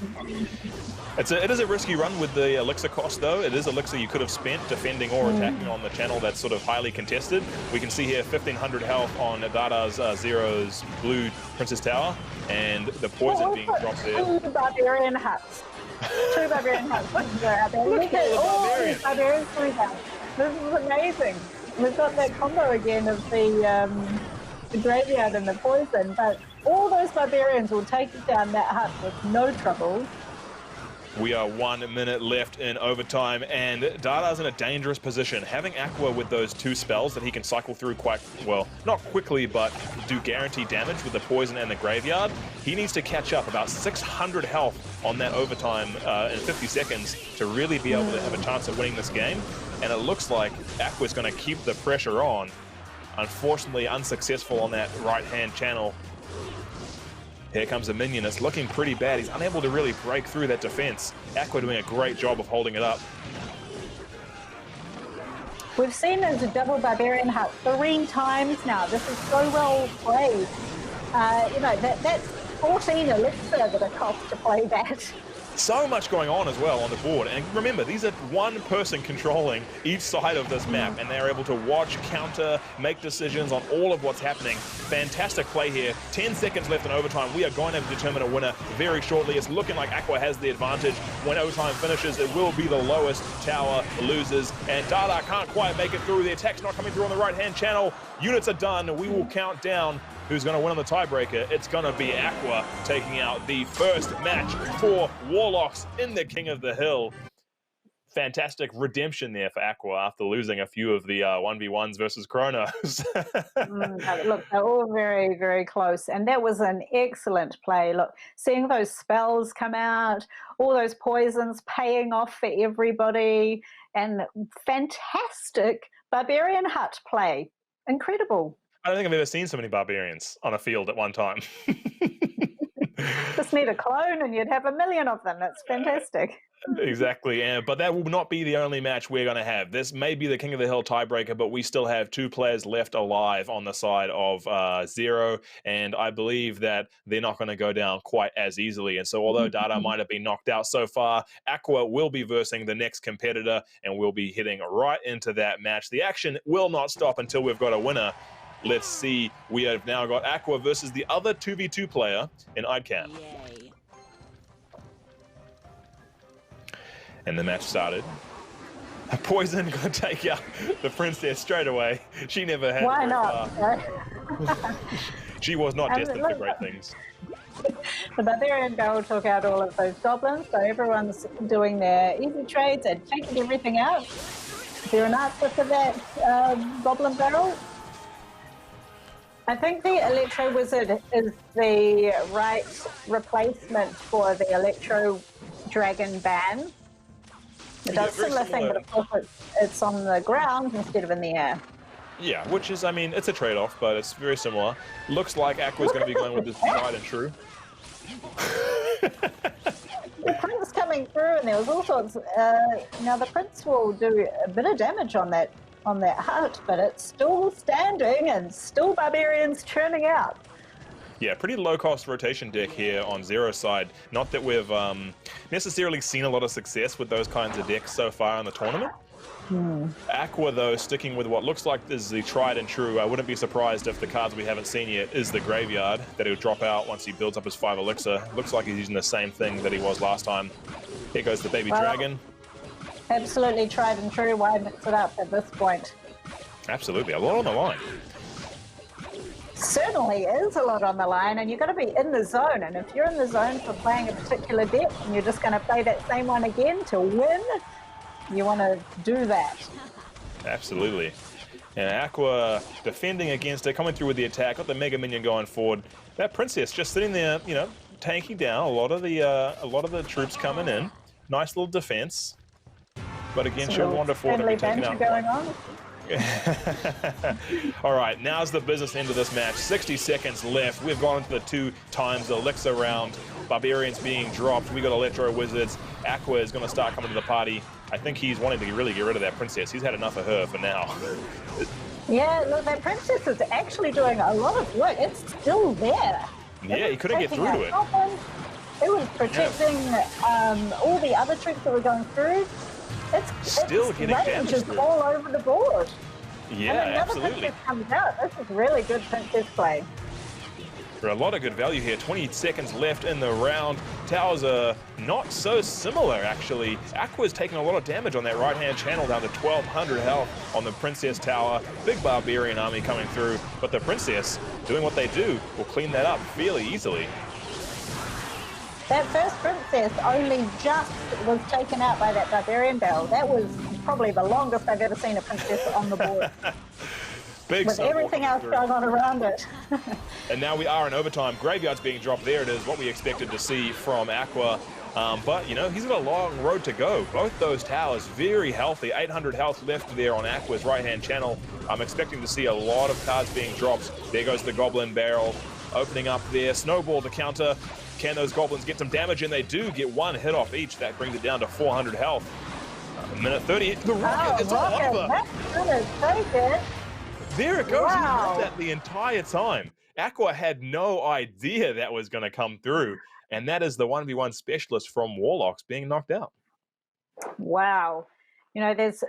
It is a risky run with the Elixir cost, though. It is Elixir you could have spent defending or attacking on the channel that's sort of highly contested. We can see here 1,500 health on Dada's Zero's blue Princess Tower, and the Poison being dropped there. 2 Barbarian huts. 2 Barbarian huts. Look at all these Barbarians coming down. This is amazing. We've got that combo again of the Graveyard and the Poison, but all those Barbarians will take down that hut with no trouble. We are 1 minute left in overtime, and Dada's in a dangerous position. Having Aqua with those 2 spells that he can cycle through quite, well, not quickly, but do guaranteed damage with the Poison and the Graveyard, he needs to catch up about 600 health on that overtime in 50 seconds to really be able to have a chance of winning this game. And it looks like Aqua's going to keep the pressure on. Unfortunately, unsuccessful on that right-hand channel. Here comes the minion. It's looking pretty bad. He's unable to really break through that defense. Aqua doing a great job of holding it up. We've seen there's a double Barbarian hut 3 times now. This is so well played. You know, that's 14 Elixir that it costs to play that. So much going on as well on the board. And remember, these are one person controlling each side of this map, and they're able to watch, counter, make decisions on all of what's happening. Fantastic play here. 10 seconds left in overtime. We are going to determine a winner very shortly. It's looking like Aqua has the advantage. When overtime finishes, it will be the lowest tower losers. And Dada can't quite make it through. The attack's not coming through on the right-hand channel. Units are done. We will count down who's going to win on the tiebreaker. It's going to be Aqua taking out the first match for Warlocks in the King of the Hill. Fantastic redemption there for Aqua after losing a few of the 1v1s versus Chronos. Look, they're all very, very close. And that was an excellent play. Look, seeing those spells come out, all those poisons paying off for everybody, and fantastic Barbarian hut play. Incredible. I don't think I've ever seen so many Barbarians on a field at one time. Just need a clone and you'd have 1 million of them. That's fantastic. Exactly, but that will not be the only match we're going to have. This may be the King of the Hill tiebreaker, but we still have 2 players left alive on the side of Zero, and I believe that they're not going to go down quite as easily. And so although Dada might have been knocked out so far, Aqua will be versing the next competitor, and we'll be heading right into that match. The action will not stop until we've got a winner. Let's see. We have now got Aqua versus the other 2v2 player in IDCAM. Yay. And the match started. Poison gonna take out the princess straight away. She never had. Why not? She was not destined for great things. The Barbarian Barrel took out all of those goblins, so everyone's doing their easy trades and taking everything out. Is there an answer for that Goblin Barrel? I think the Electro Wizard is the right replacement for the Electro Dragon ban. It does a similar thing, but of course it's on the ground instead of in the air. Yeah, which is, I mean, it's a trade-off, but it's very similar. Looks like Aqua's going to be going with this tried and true. The Prince coming through, and there was all sorts. Now the Prince will do a bit of damage on that hut, but it's still standing and still Barbarians churning out. Yeah, pretty low-cost rotation deck here on Zero's side. Not that we've necessarily seen a lot of success with those kinds of decks so far in the tournament. Aqua, though, sticking with what looks like is the tried and true. I wouldn't be surprised if the cards we haven't seen yet is the Graveyard that he'll drop out once he builds up his 5 Elixir. Looks like he's using the same thing that he was last time. Here goes the Baby Dragon. Absolutely tried and true. Why mix it up at this point? Absolutely, a lot on the line. Certainly is a lot on the line, and you've got to be in the zone. And if you're in the zone for playing a particular deck and you're just going to play that same one again to win, you want to do that. Absolutely. And Aqua defending against it, coming through with the attack, got the Mega Minion going forward. That Princess just sitting there, you know, tanking down a lot of the troops coming in. Nice little defense. But again, she'll wander forward and be taken out. Going on. All right, now's the business end of this match. 60 seconds left. We've gone into the 2 times Elixir round. Barbarians being dropped. We got Electro Wizards. Aqua is going to start coming to the party. I think he's wanting to really get rid of that Princess. He's had enough of her for now. Yeah, look, that Princess is actually doing a lot of work. It's still there. Yeah, he couldn't get through to it. It was protecting all the other troops that were going through. It's still getting damage through. All over the board. Yeah, and another absolutely. Princess comes out. This is really good Princess play. For a lot of good value here. 20 seconds left in the round. Towers are not so similar, actually. Aqua's taking a lot of damage on that right-hand channel, down to 1,200 health on the Princess Tower. Big Barbarian army coming through, but the Princess, doing what they do, will clean that up fairly easily. That first Princess only just was taken out by that Barbarian Bell. That was probably the longest I've ever seen a Princess on the board. Big with everything else going on around it. And now we are in overtime. Graveyard's being dropped. There it is, what we expected to see from Aqua. But, you know, he's got a long road to go. Both those towers very healthy. 800 health left there on Aqua's right-hand channel. I'm expecting to see a lot of cards being dropped. There goes the Goblin Barrel opening up there. Snowball to counter. Can those Goblins get some damage? And they do get 1 hit off each. That brings it down to 400 health. Minute 30. The Rocket is all over. That's gonna take it. There it goes. Wow. He had that the entire time. Aqua had no idea that was going to come through. And that is the 1v1 specialist from Warlocks being knocked out. Wow. You know, there's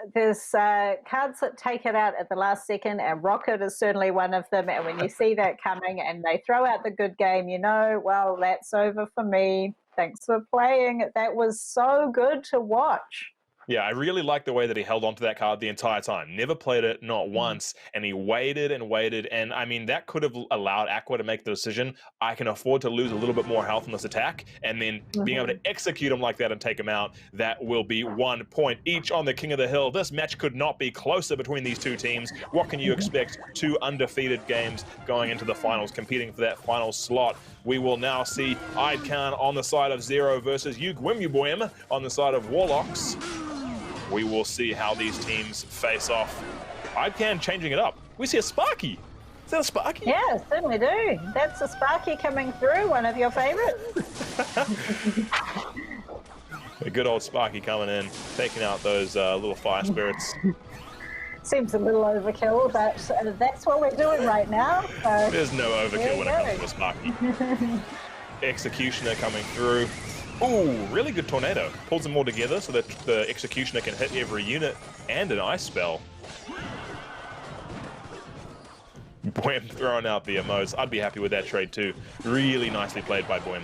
cards that take it out at the last second, and Rocket is certainly one of them. And when you see that coming and they throw out the good game, you know, well, that's over for me. Thanks for playing. That was so good to watch. Yeah, I really like the way that he held on to that card the entire time. Never played it, not once, and he waited and waited. And I mean, that could have allowed Aqua to make the decision. I can afford to lose a little bit more health in this attack, and then being able to execute him like that and take him out. That will be 1 point each on the King of the Hill. This match could not be closer between these two teams. What can you expect? 2 undefeated games going into the finals, competing for that final slot. We will now see Arkadian on the side of Zero versus Ugwemubwem on the side of Warlocks. We will see how these teams face off. Arkadian changing it up. We see a Sparky. Is that a Sparky? Yeah, certainly do. That's a Sparky coming through, one of your favorites. A good old Sparky coming in, taking out those little fire spirits. Seems a little overkill, but that's what we're doing right now. So there's no overkill when it comes to a Sparky. Executioner coming through. Ooh, really good Tornado. Pulls them all together so that the Executioner can hit every unit and an Ice Spell. Boem throwing out the emotes. I'd be happy with that trade too. Really nicely played by Boem.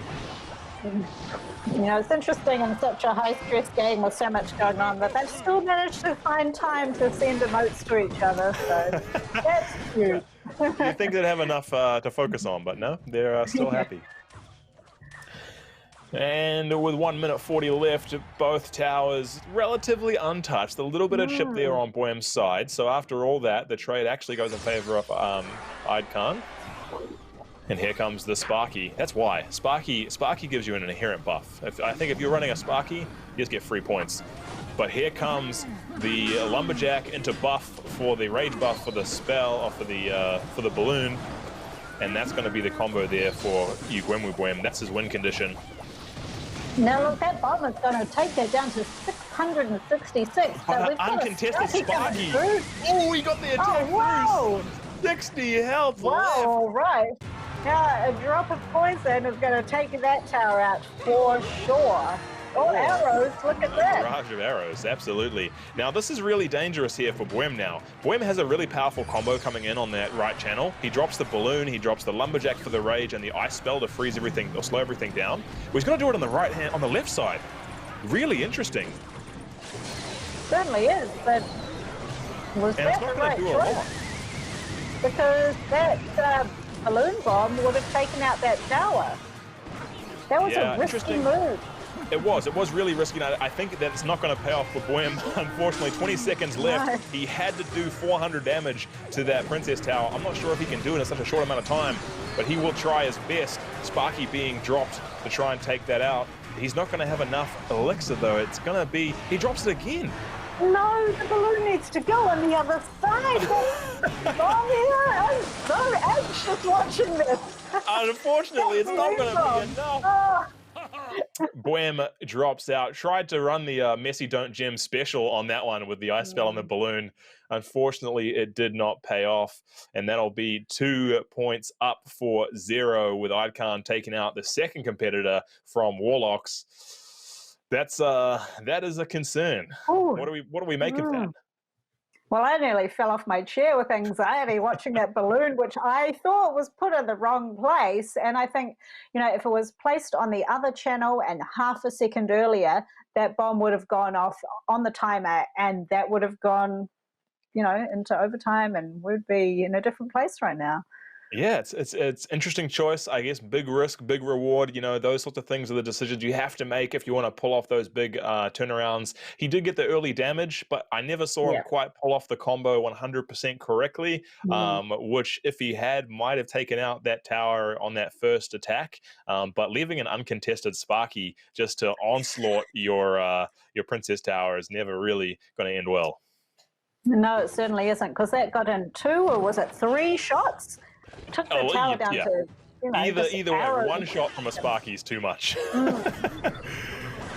You know, it's interesting in such a high-stress game with so much going on that they've still managed to find time to send emotes to each other, so that's cute. You think they'd have enough to focus on, but no, they're still happy. And with 1 minute 40 left, both towers relatively untouched. A little bit of chip there on Boem's side. So after all that, the trade actually goes in favor of Arkadian. And here comes the Sparky. That's why. Sparky gives you an inherent buff. I think if you're running a Sparky, you just get 3 points. But here comes the Lumberjack into buff for the rage buff for the spell, or for the balloon. And that's going to be the combo there for Ugwemubwem. That's his win condition. Now look, that bomb is going to take that down to 666. So we've got uncontested Sparky. Oh, he got the attack through. 60 health left. All right. Yeah, a drop of poison is going to take that tower out for sure. Oh, arrows, look at that. Barrage of arrows, absolutely. Now, this is really dangerous here for Boem now. Boem has a really powerful combo coming in on that right channel. He drops the balloon, he drops the lumberjack for the rage, and the ice spell to freeze everything or slow everything down. Well, he's going to do it on the right hand, on the left side. Really interesting. Certainly is, but was And that it's the not going right to do a choice? lot. Because that balloon bomb would have taken out that tower. That was Yeah, a risky interesting. move. It was really risky. Now, I think that it's not going to pay off for Boem. Unfortunately, 20 seconds left. No. He had to do 400 damage to that Princess Tower. I'm not sure if he can do it in such a short amount of time, but he will try his best. Sparky being dropped to try and take that out. He's not going to have enough elixir, though. It's going to be... He drops it again. No, the balloon needs to go on the other side. Oh, yeah, I'm so anxious watching this. Unfortunately, it's not going to be enough. Oh. Boem drops out. Tried to run the Messy Don't Gem special on that one with the ice spell and the balloon. Unfortunately, it did not pay off, and that'll be 2 points up for 0 with Idkan taking out the second competitor from Warlocks. That is a concern. Ooh. What do we make of that? Well, I nearly fell off my chair with anxiety watching that balloon, which I thought was put in the wrong place. And I think, if it was placed on the other channel and half a second earlier, that bomb would have gone off on the timer and that would have gone, into overtime and we'd be in a different place right now. Yeah, it's interesting choice. I guess big risk, big reward. Those sorts of things are the decisions you have to make if you want to pull off those big turnarounds. He did get the early damage, but I never saw him quite pull off the combo 100% correctly, which if he had, might have taken out that tower on that first attack. But leaving an uncontested Sparky just to onslaught your Princess Tower is never really going to end well. No, it certainly isn't, because that got in 2 or was it 3 shots? Took the tower down to either way, one shot from a Sparky is too much.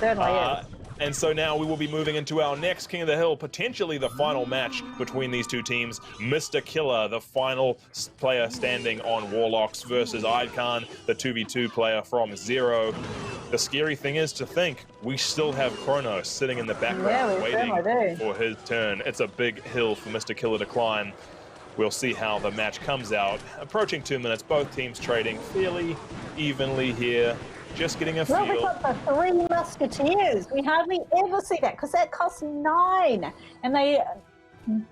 Certainly is. And so now we will be moving into our next King of the Hill, potentially the final match between these two teams. Mr. Killer, the final player standing on Warlocks versus Idkan, the 2v2 player from Zero. The scary thing is to think we still have Kronos sitting in the background waiting for his turn. It's a big hill for Mr. Killer to climb. We'll see how the match comes out. Approaching 2 minutes, both teams trading fairly evenly here. Just getting a feel. Well, we've got the 3 Musketeers. We hardly ever see that because that costs 9. And they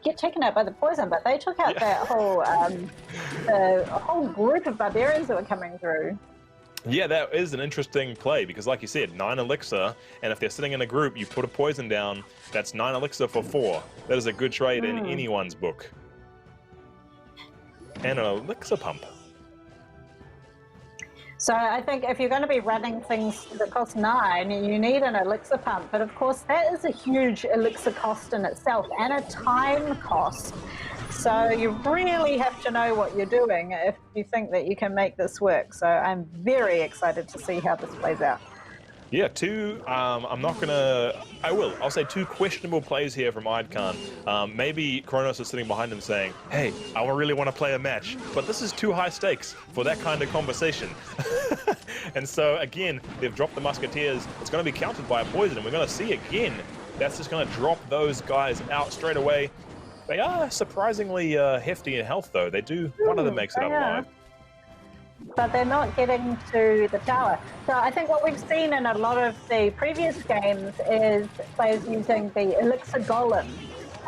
get taken out by the poison, but they took out that whole, the whole group of barbarians that were coming through. Yeah, that is an interesting play because, like you said, 9 elixir, and if they're sitting in a group, you put a poison down, that's 9 elixir for 4. That is a good trade in anyone's book. And an elixir pump. So I think if you're going to be running things that cost 9, you need an elixir pump. But of course, that is a huge elixir cost in itself and a time cost. So you really have to know what you're doing if you think that you can make this work. So I'm very excited to see how this plays out. Yeah, I'll say 2 questionable plays here from Idkan. Maybe Kronos is sitting behind him saying, hey, I really want to play a match, but this is too high stakes for that kind of conversation. And so, again, they've dropped the Musketeers. It's going to be countered by a poison, and we're going to see again. That's just going to drop those guys out straight away. They are surprisingly hefty in health, though. One of them makes it up alive. But they're not getting to the tower. So I think what we've seen in a lot of the previous games is players using the elixir golem.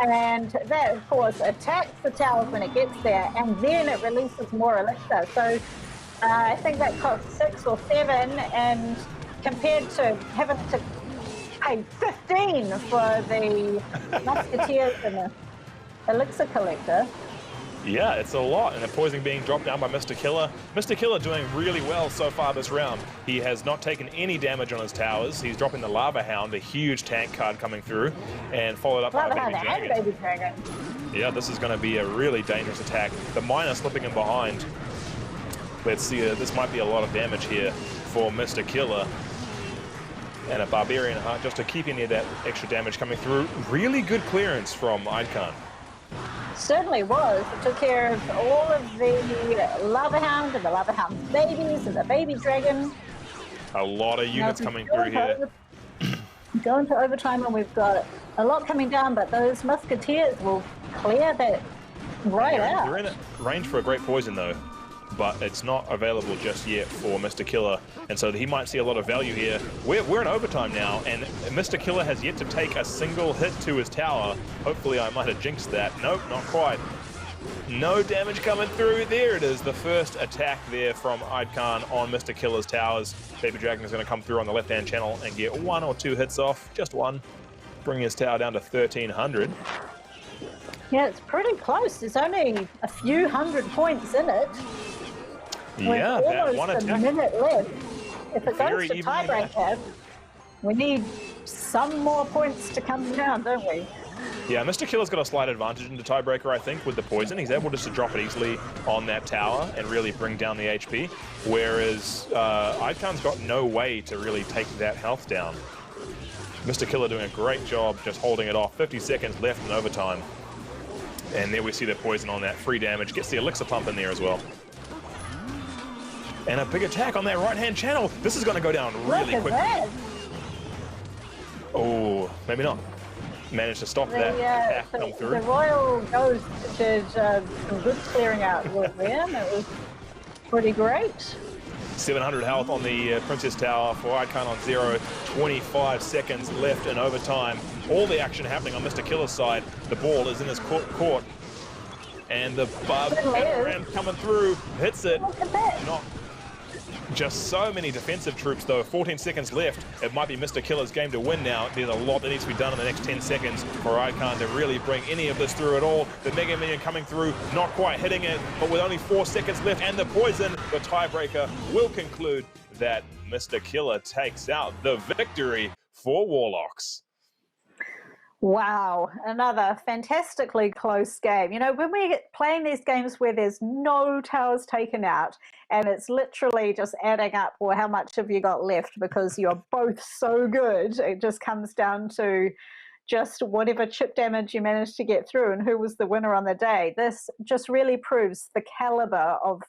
And that, of course, attacks the towers when it gets there, and then it releases more elixir. So I think that costs 6 or 7, and compared to having to pay 15 for the Musketeers and the elixir collector. Yeah, it's a lot, and the poison being dropped down by Mr. Killer. Mr. Killer doing really well so far this round. He has not taken any damage on his towers. He's dropping the Lava Hound, a huge tank card coming through, and followed up by a Baby Dragon. Yeah, this is going to be a really dangerous attack. The Miner slipping in behind. Let's see, this might be a lot of damage here for Mr. Killer. And a Barbarian Heart just to keep any of that extra damage coming through. Really good clearance from Idkan. Certainly was. It took care of all of the Lava Hound and the Lava Hound's babies and the baby dragon. A lot of units coming through here. Go into overtime, and we've got a lot coming down, but those musketeers will clear that right out. They're in range for a great poison, though, but it's not available just yet for Mr. Killer, and so he might see a lot of value here. We're in overtime now, and Mr. Killer has yet to take a single hit to his tower. Hopefully I might have jinxed that. Nope, not quite. No damage coming through. There it is, the first attack there from Arkadian on Mr. Killer's towers. Baby Dragon is going to come through on the left-hand channel and get 1 or 2 hits off, just one, bringing his tower down to 1,300. Yeah, it's pretty close. There's only a few hundred points in it. Yeah, that one attack. A minute left. If it Very goes to evenly tiebreaker, we need some more points to come down, don't we? Yeah, Mr. Killer's got a slight advantage in the tiebreaker, I think, with the poison. He's able just to drop it easily on that tower and really bring down the HP, whereas Arkadian's got no way to really take that health down. Mr. Killer doing a great job just holding it off. 50 seconds left in overtime. And there we see the poison on that free damage. Gets the elixir pump in there as well. And a big attack on that right-hand channel. This is going to go down really quickly. That. Oh, maybe not. Managed to stop that attack come through. The Royal goes to some good clearing out with them. It was pretty great. 700 health on the Princess Tower for Arkadian on 0. 25 seconds left in overtime. All the action happening on Mr. Killer's side. The ball is in his court. And the ram coming through. Hits it. Not just so many defensive troops, though. 14 seconds left. It might be Mr. Killer's game to win now. There's a lot that needs to be done in the next 10 seconds for Arkadian to really bring any of this through at all. The Mega Minion coming through, not quite hitting it, but with only 4 seconds left and the poison, the tiebreaker will conclude that Mr. Killer takes out the victory for Warlocks. Wow, another fantastically close game. You know, when we're playing these games where there's no towers taken out and it's literally just adding up, well, how much have you got left because you're both so good, it just comes down to just whatever chip damage you managed to get through and who was the winner on the day. This just really proves the caliber of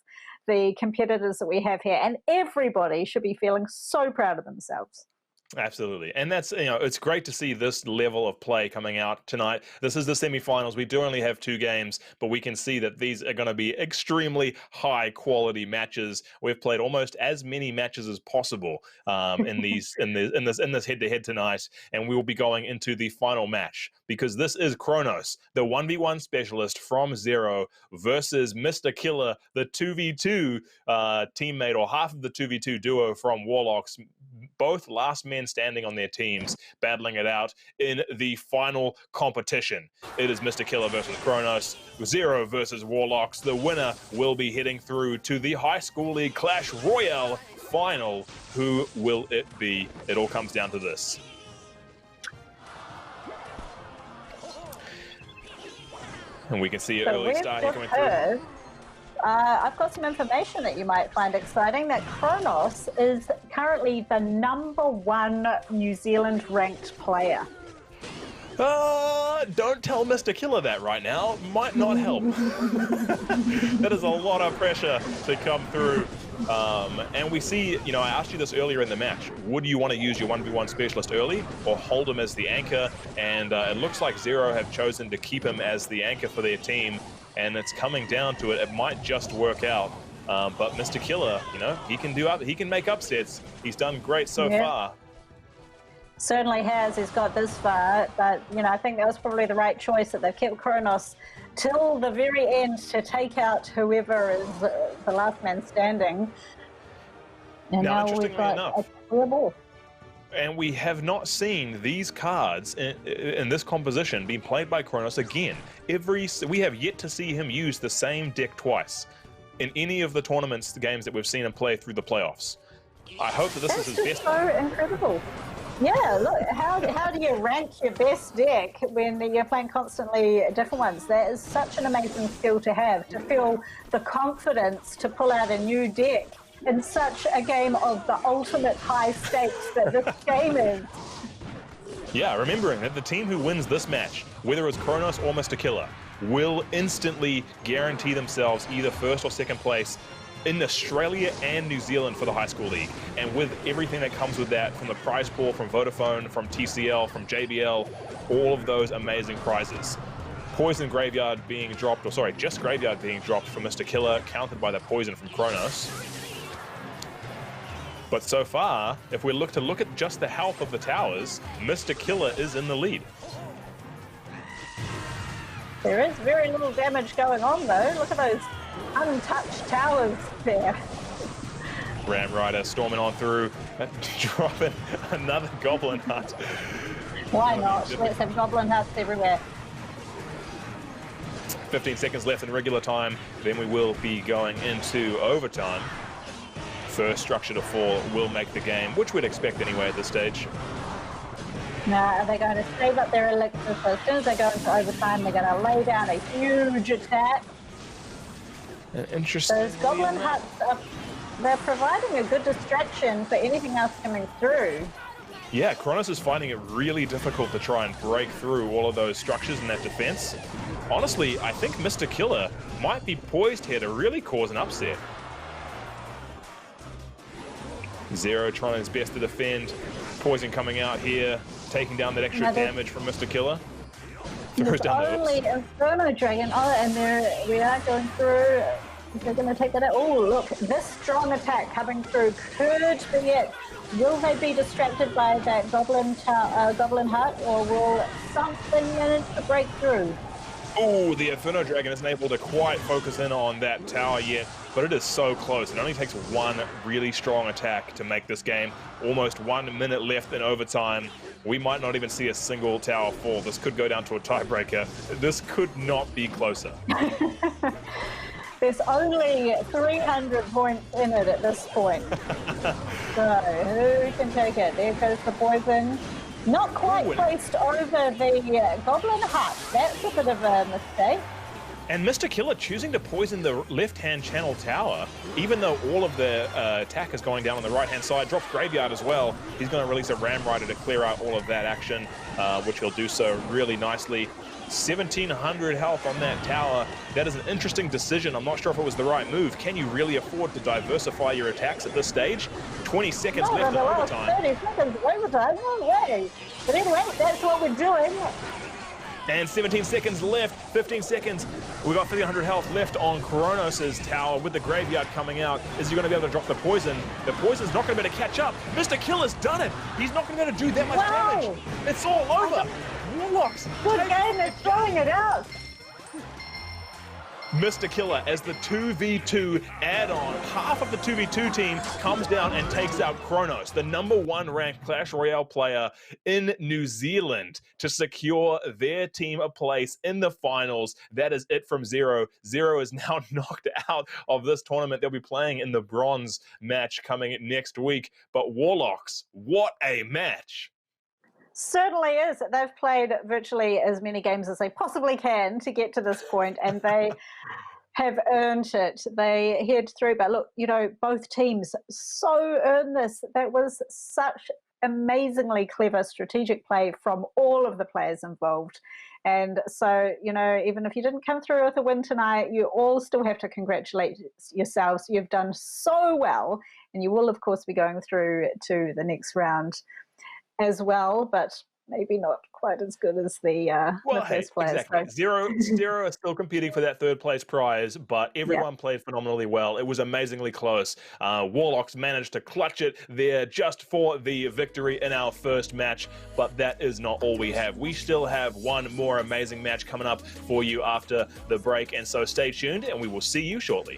the competitors that we have here, and everybody should be feeling so proud of themselves. Absolutely. And that's, you know, it's great to see this level of play coming out tonight. This is the semifinals. We do only have 2 games, but we can see that these are going to be extremely high quality matches. We've played almost as many matches as possible in this head-to-head tonight, and we will be going into the final match because this is Kronos, the 1v1 specialist from Zero versus Mr. Killer, the 2v2 teammate or half of the 2v2 duo from Warlocks. Both last men standing on their teams, battling it out in the final competition. It is Mr. Killer versus Kronos, Zero versus Warlocks. The winner will be heading through to the High School League Clash Royale final. Who will it be? It all comes down to this. And we can see an early start coming through. I've got some information that you might find exciting, that Kronos is currently the #1 New Zealand ranked player. Don't tell Mr. Killer that right now. Might not help. That is a lot of pressure to come through. And we see, you know, I asked you this earlier in the match. Would you want to use your 1v1 specialist early or hold him as the anchor? And it looks like Zero have chosen to keep him as the anchor for their team. And it's coming down to it. It might just work out. But Mr. Killer, you know, he can make upsets. He's done great so far. Certainly has. He's got this far. But, you know, I think that was probably the right choice, that they've kept Kronos till the very end to take out whoever is the last man standing. And now we've got a clear ball. And we have not seen these cards in this composition being played by Kronos again. We have yet to see him use the same deck twice in any of the tournaments, the games that we've seen him play through the playoffs. I hope that this is his best. That's so incredible. Yeah, look, how do you rank your best deck when you're playing constantly different ones? That is such an amazing skill to have, to feel the confidence to pull out a new deck in such a game of the ultimate high stakes that this game is. Yeah, remembering that the team who wins this match, whether it's Kronos or Mr. Killer, will instantly guarantee themselves either first or second place in Australia and New Zealand for the High School League. And with everything that comes with that, from the prize pool, from Vodafone, from TCL, from JBL, all of those amazing prizes. Poison Graveyard being dropped, or sorry, just Graveyard being dropped for Mr. Killer, countered by the Poison from Kronos. But so far, if we look at just the health of the towers, Mr. Killer is in the lead. There is very little damage going on though. Look at those untouched towers there. Ram Rider storming on through, dropping another Goblin Hut. Why not? Let's have Goblin Huts everywhere. 15 seconds left in regular time, then we will be going into overtime. First structure to fall will make the game, which we'd expect anyway at this stage. Now, are they going to save up their elixir? So as soon as they go into overtime, they're going to lay down a huge attack. Interesting. Those Goblin Huts, they're providing a good distraction for anything else coming through. Yeah, Kronos is finding it really difficult to try and break through all of those structures in that defense. Honestly, I think Mr. Killer might be poised here to really cause an upset. Zero trying his best to defend. Poison coming out here, taking down that extra damage from Mr. Killer. Throws down the only Inferno Dragon. Oh, and we are going through. They're going to take that out. Oh, look, this strong attack coming through could be it. Will they be distracted by that Goblin Hut, or will something manage to break through? Oh, the Inferno Dragon isn't able to quite focus in on that tower yet, but it is so close. It only takes one really strong attack to make this game. Almost 1 minute left in overtime. We might not even see a single tower fall. This could go down to a tiebreaker. This could not be closer. There's only 300 points in it at this point. So, who can take it? There goes the Poison. Not quite placed over the Goblin Hut. That's a bit of a mistake. And Mr. Killer choosing to poison the left-hand channel tower, even though all of the attack is going down on the right-hand side. Drops Graveyard as well. He's going to release a Ram Rider to clear out all of that action, which he'll do so really nicely. 1,700 health on that tower. That is an interesting decision. I'm not sure if it was the right move. Can you really afford to diversify your attacks at this stage? 20 seconds left in overtime. 30 seconds overtime, no way. But anyway, that's what we're doing. And 17 seconds left, 15 seconds. We've got 1,500 health left on Kronos' tower with the Graveyard coming out. Is he going to be able to drop the Poison? The Poison's not going to be able to catch up. Mr. Killer's done it. He's not going to be able to do that much damage. It's all over. Warlocks. Good game, they're throwing it out. Mr. Killer, as the 2v2 add-on, half of the 2v2 team comes down and takes out Kronos, the #1 ranked Clash Royale player in New Zealand, to secure their team a place in the finals. That is it from Zero. Zero is now knocked out of this tournament. They'll be playing in the bronze match coming next week. But Warlocks, what a match! Certainly is. They've played virtually as many games as they possibly can to get to this point, and they have earned it. They head through, but look, you know, both teams so earned this. That was such amazingly clever strategic play from all of the players involved. And so, you know, even if you didn't come through with a win tonight, you all still have to congratulate yourselves. You've done so well, and you will, of course, be going through to the next round as well, but maybe not quite as good as the first players. Exactly. So. Zero are still competing for that third place prize, but everyone played phenomenally well. It was amazingly close. Warlocks managed to clutch it there just for the victory in our first match, but that is not all we have. We still have one more amazing match coming up for you after the break, and so stay tuned and we will see you shortly.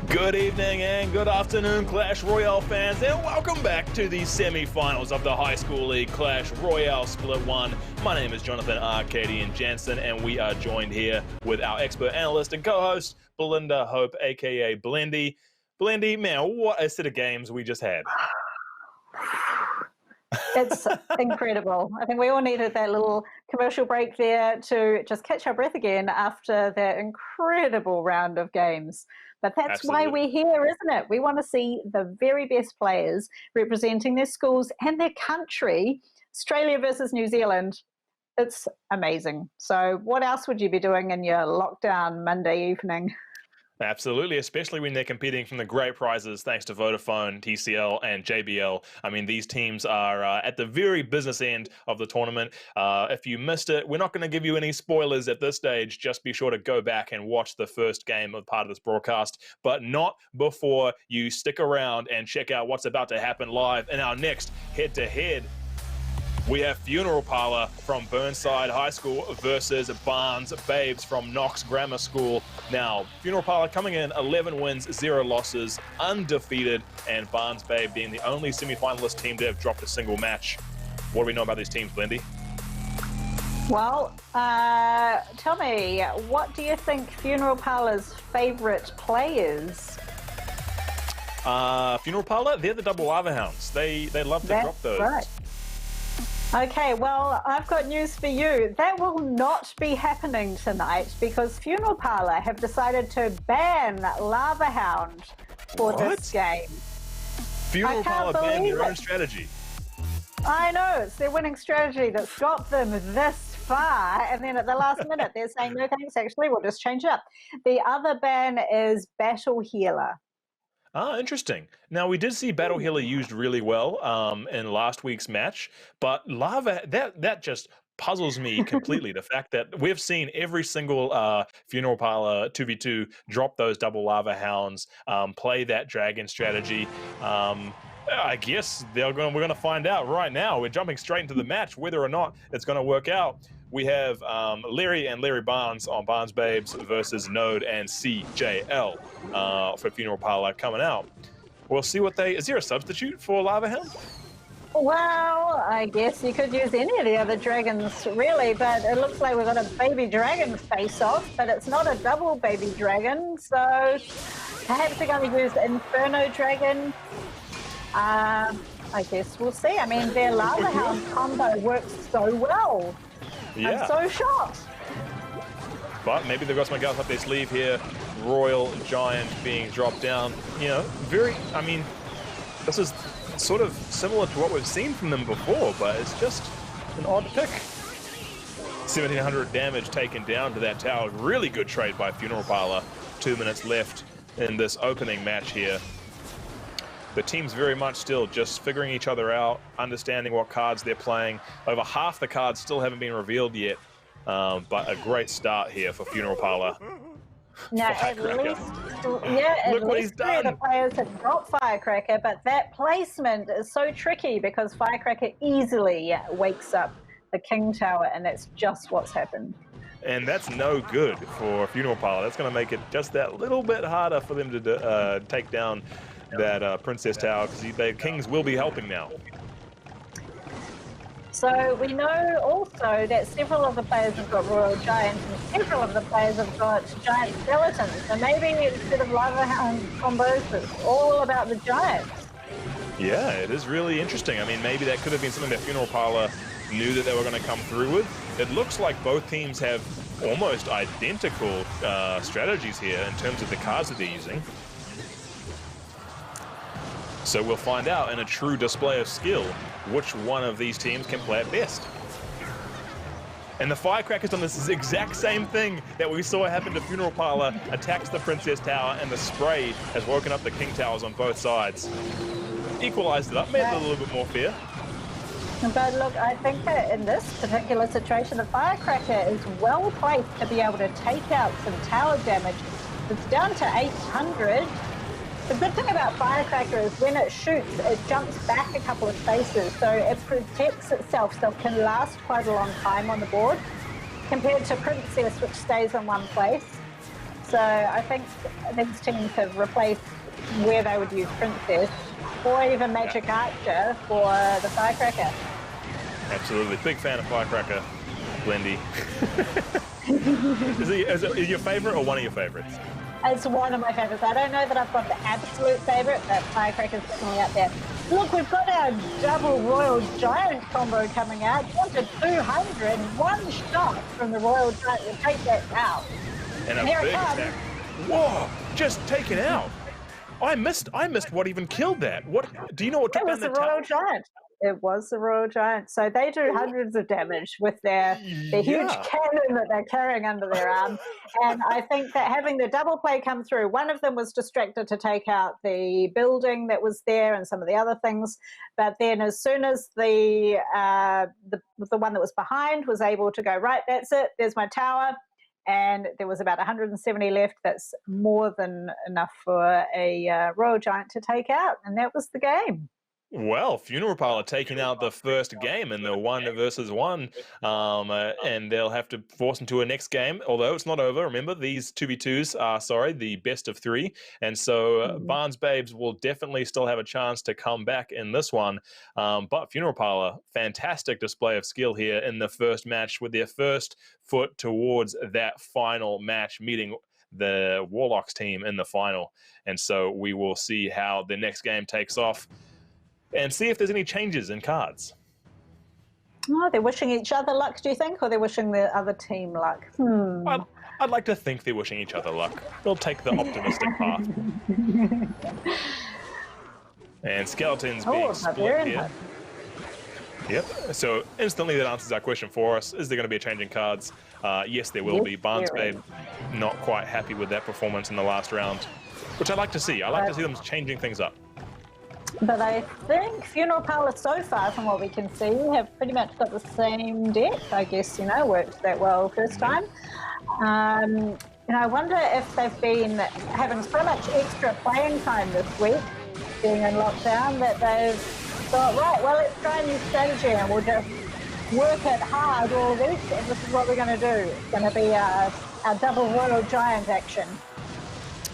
Good evening and good afternoon, Clash Royale fans, and welcome back to the semi-finals of the High School League Clash Royale Split 1. My name is Jonathan Arkadian Jansen, and we are joined here with our expert analyst and co-host, Belinda Hope, aka Blendy. Blendy, man, what a set of games we just had. It's incredible. I think we all needed that little commercial break there to just catch our breath again after that incredible round of games. But that's why we're here, isn't it? We want to see the very best players representing their schools and their country. Australia versus New Zealand. It's amazing. So what else would you be doing in your lockdown Monday evening? Absolutely, especially when they're competing from the great prizes thanks to Vodafone, TCL, and JBL. I mean, these teams are at the very business end of the tournament. If you missed it, we're not going to give you any spoilers at this stage. Just be sure to go back and watch the first game of part of this broadcast, but not before you stick around and check out what's about to happen live in our next head-to-head. We have Funeral Parlour from Burnside High School versus Barnes Babes from Knox Grammar School. Now, Funeral Parlour coming in 11 wins, 0 losses, undefeated, and Barnes Babe being the only semi-finalist team to have dropped a single match. What do we know about these teams, Blendy? Well, tell me, what do you think Funeral Parlour's favourite players? Funeral Parlour, they're the double lava hounds. They love to drop those. Right. Okay, well, I've got news for you. That will not be happening tonight because Funeral Parlour have decided to ban Lava Hound for this game. Funeral Parlour banned their own strategy. I know, it's their winning strategy that's got them this far, and then at the last minute they're saying, no thanks, actually, we'll just change it up. The other ban is Battle Healer. Ah, interesting. Now, we did see Battle Healer used really well in last week's match, but Lava, that just puzzles me completely. The fact that we've seen every single Funeral Parlour 2v2 drop those double Lava Hounds, play that dragon strategy. I guess we're going to find out right now. We're jumping straight into the match, whether or not it's going to work out. We have Larry and Larry Barnes on Barnes Babes versus Node and CJL for Funeral Parlour coming out. We'll see what is there a substitute for Lava Hound? Well, I guess you could use any of the other dragons, really, but it looks like we've got a baby dragon face-off, but it's not a double baby dragon, so perhaps they're going to use Inferno Dragon. I guess we'll see. I mean, their Lava Hound combo works so well. Yeah. I'm so shocked. But maybe they've got something else up their sleeve here. Royal Giant being dropped down. You know, I mean, this is sort of similar to what we've seen from them before, but it's just an odd pick. 1,700 damage taken down to that tower. Really good trade by Funeral Parlour. 2 minutes left in this opening match here. The team's very much still just figuring each other out, understanding what cards they're playing. Over half the cards still haven't been revealed yet, but a great start here for Funeral Parlour. Now, at least three of the players have dropped Firecracker, but that placement is so tricky because Firecracker easily wakes up the King Tower, and that's just what's happened. And that's no good for Funeral Parlour. That's going to make it just that little bit harder for them to take down that Princess Tower, because the Kings will be helping now. So we know also that several of the players have got Royal Giants and several of the players have got Giant Skeletons. So maybe instead of Lava Hound combos, it's all about the Giants. Yeah, it is really interesting. I mean, maybe that could have been something that Funeral Parlour knew that they were going to come through with. It looks like both teams have almost identical strategies here in terms of the cards that they're using. So we'll find out in a true display of skill which one of these teams can play it best. And the Firecracker's done this exact same thing that we saw happen to Funeral Parlour, attacks the Princess Tower, and the spray has woken up the King Towers on both sides. Equalised it up, made it a little bit more fair. But look, I think that in this particular situation, the Firecracker is well placed to be able to take out some tower damage. It's down to 800. The good thing about Firecracker is when it shoots, it jumps back a couple of spaces, so it protects itself, so it can last quite a long time on the board, compared to Princess, which stays in one place. So I think these teams have replaced where they would use Princess, or even Magic Archer for the Firecracker. Absolutely. Big fan of Firecracker, Blendy. Is it your favourite or one of your favourites? It's one of my favourites. I don't know that I've got the absolute favourite, but Firecracker's definitely up there. Look, we've got our double Royal Giant combo coming out. Down to 200. One shot from the Royal Giant will take that out. And a here big it comes. attack. Whoa, just taken out. I missed what even killed that. What do you know what took It down was the the tower? Royal Giant. It was the Royal Giant. So they do hundreds of damage with their huge cannon that they're carrying under their arm. And I think that having the double play come through, one of them was distracted to take out the building that was there and some of the other things. But then as soon as the one that was behind was able to go, right, that's it, there's my tower. And there was about 170 left. That's more than enough for a Royal Giant to take out. And that was the game. Well, Funeral Parlour taking out the first game in the 1-versus-1, and they'll have to force into a next game, although it's not over. Remember, these 2v2s are, the best of 3, and so Barnes Babes will definitely still have a chance to come back in this one. But Funeral Parlour, fantastic display of skill here in the first match with their first foot towards that final match, meeting the Warlocks team in the final. And so we will see how the next game takes off, and see if there's any changes in cards. Oh, they're wishing each other luck, do you think, or they're wishing the other team luck? I'd like to think they're wishing each other luck. They'll take the optimistic path. And Skeletons being split here. Yep, so instantly that answers our question for us. Is there going to be a change in cards? Yes, there will be. Barnes Babe not quite happy with that performance in the last round, which I'd like to see. I like to see them changing things up. But I think Funeral Parlour so far, from what we can see, have pretty much got the same deck. I guess, worked that well first time. I wonder if they've been having so much extra playing time this week, being in lockdown, that they've thought, right, well, let's try a new strategy and we'll just work it hard all week, and this is what we're going to do. It's going to be our double Royal Giant action.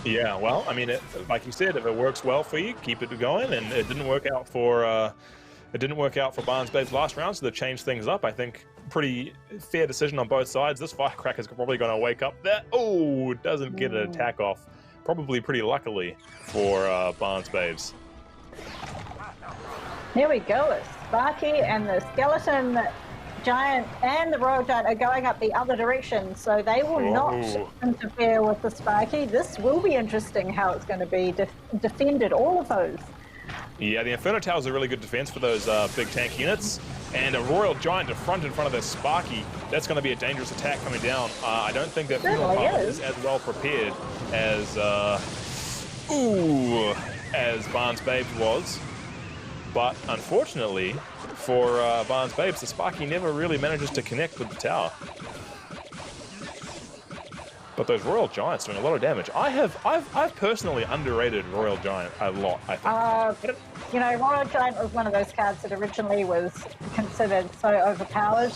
Yeah, well, I mean, like you said, if it works well for you, keep it going. And it didn't work out for Barnes Babes last round, so they've changed things up. I think pretty fair decision on both sides. This Firecracker's probably going to wake up. Doesn't get an attack off. Probably pretty luckily for Barnes Babes. Here we go. Sparky and the Skeleton Giant and the Royal Giant are going up the other direction, so they will not interfere with the Sparky. This will be interesting how it's going to be defended, all of those. Yeah, the Inferno Tower is a really good defense for those big tank units, and a Royal Giant in front of the Sparky, that's going to be a dangerous attack coming down. I don't think that Funeral Parlour is as well prepared as Barnes Babes was, but unfortunately for Barnes Babes, the Sparky never really manages to connect with the tower. But those Royal Giants doing a lot of damage. I've personally underrated Royal Giant a lot, I think. Royal Giant was one of those cards that originally was considered so overpowered,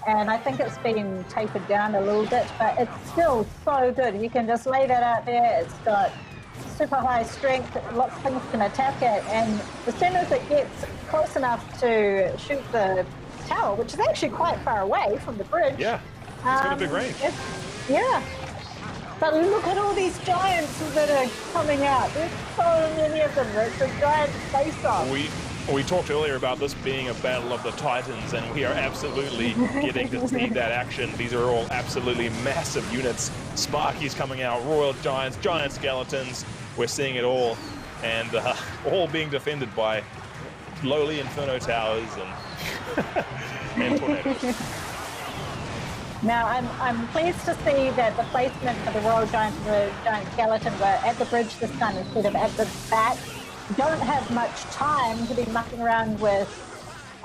and I think it's been tapered down a little bit, but it's still so good. You can just lay that out there. It's got super high strength, lots of things can attack it, and as soon as it gets close enough to shoot the tower, which is actually quite far away from the bridge. Yeah, it's got a big range. Yeah. But look at all these giants that are coming out. There's so many of them. It's a giant face-off. We talked earlier about this being a battle of the Titans, and we are absolutely getting to see that action. These are all absolutely massive units. Sparky's coming out, Royal Giants, Giant Skeletons. We're seeing it all, and all being defended by lowly Inferno Towers and tornadoes. Now, I'm pleased to see that the placement for the Royal Giant and the Giant Skeleton were at the bridge this time instead of at the back. You don't have much time to be mucking around with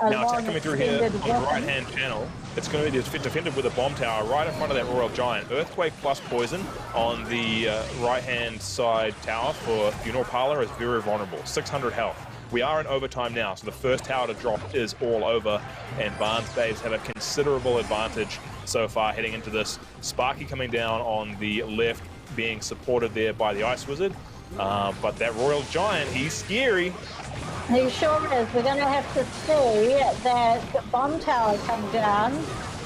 a now long attack coming through here on the weapon. right-hand channel. It's going to be defended with a bomb tower right in front of that Royal Giant. Earthquake plus poison on the right-hand side tower for Funeral Parlour is very vulnerable. 600 health. We are in overtime now, so the first tower to drop is all over, and Barnes Babes have a considerable advantage so far heading into this. Sparky coming down on the left, being supported there by the Ice Wizard. But that Royal Giant, he's scary. He sure is. We're going to have to see that bomb tower come down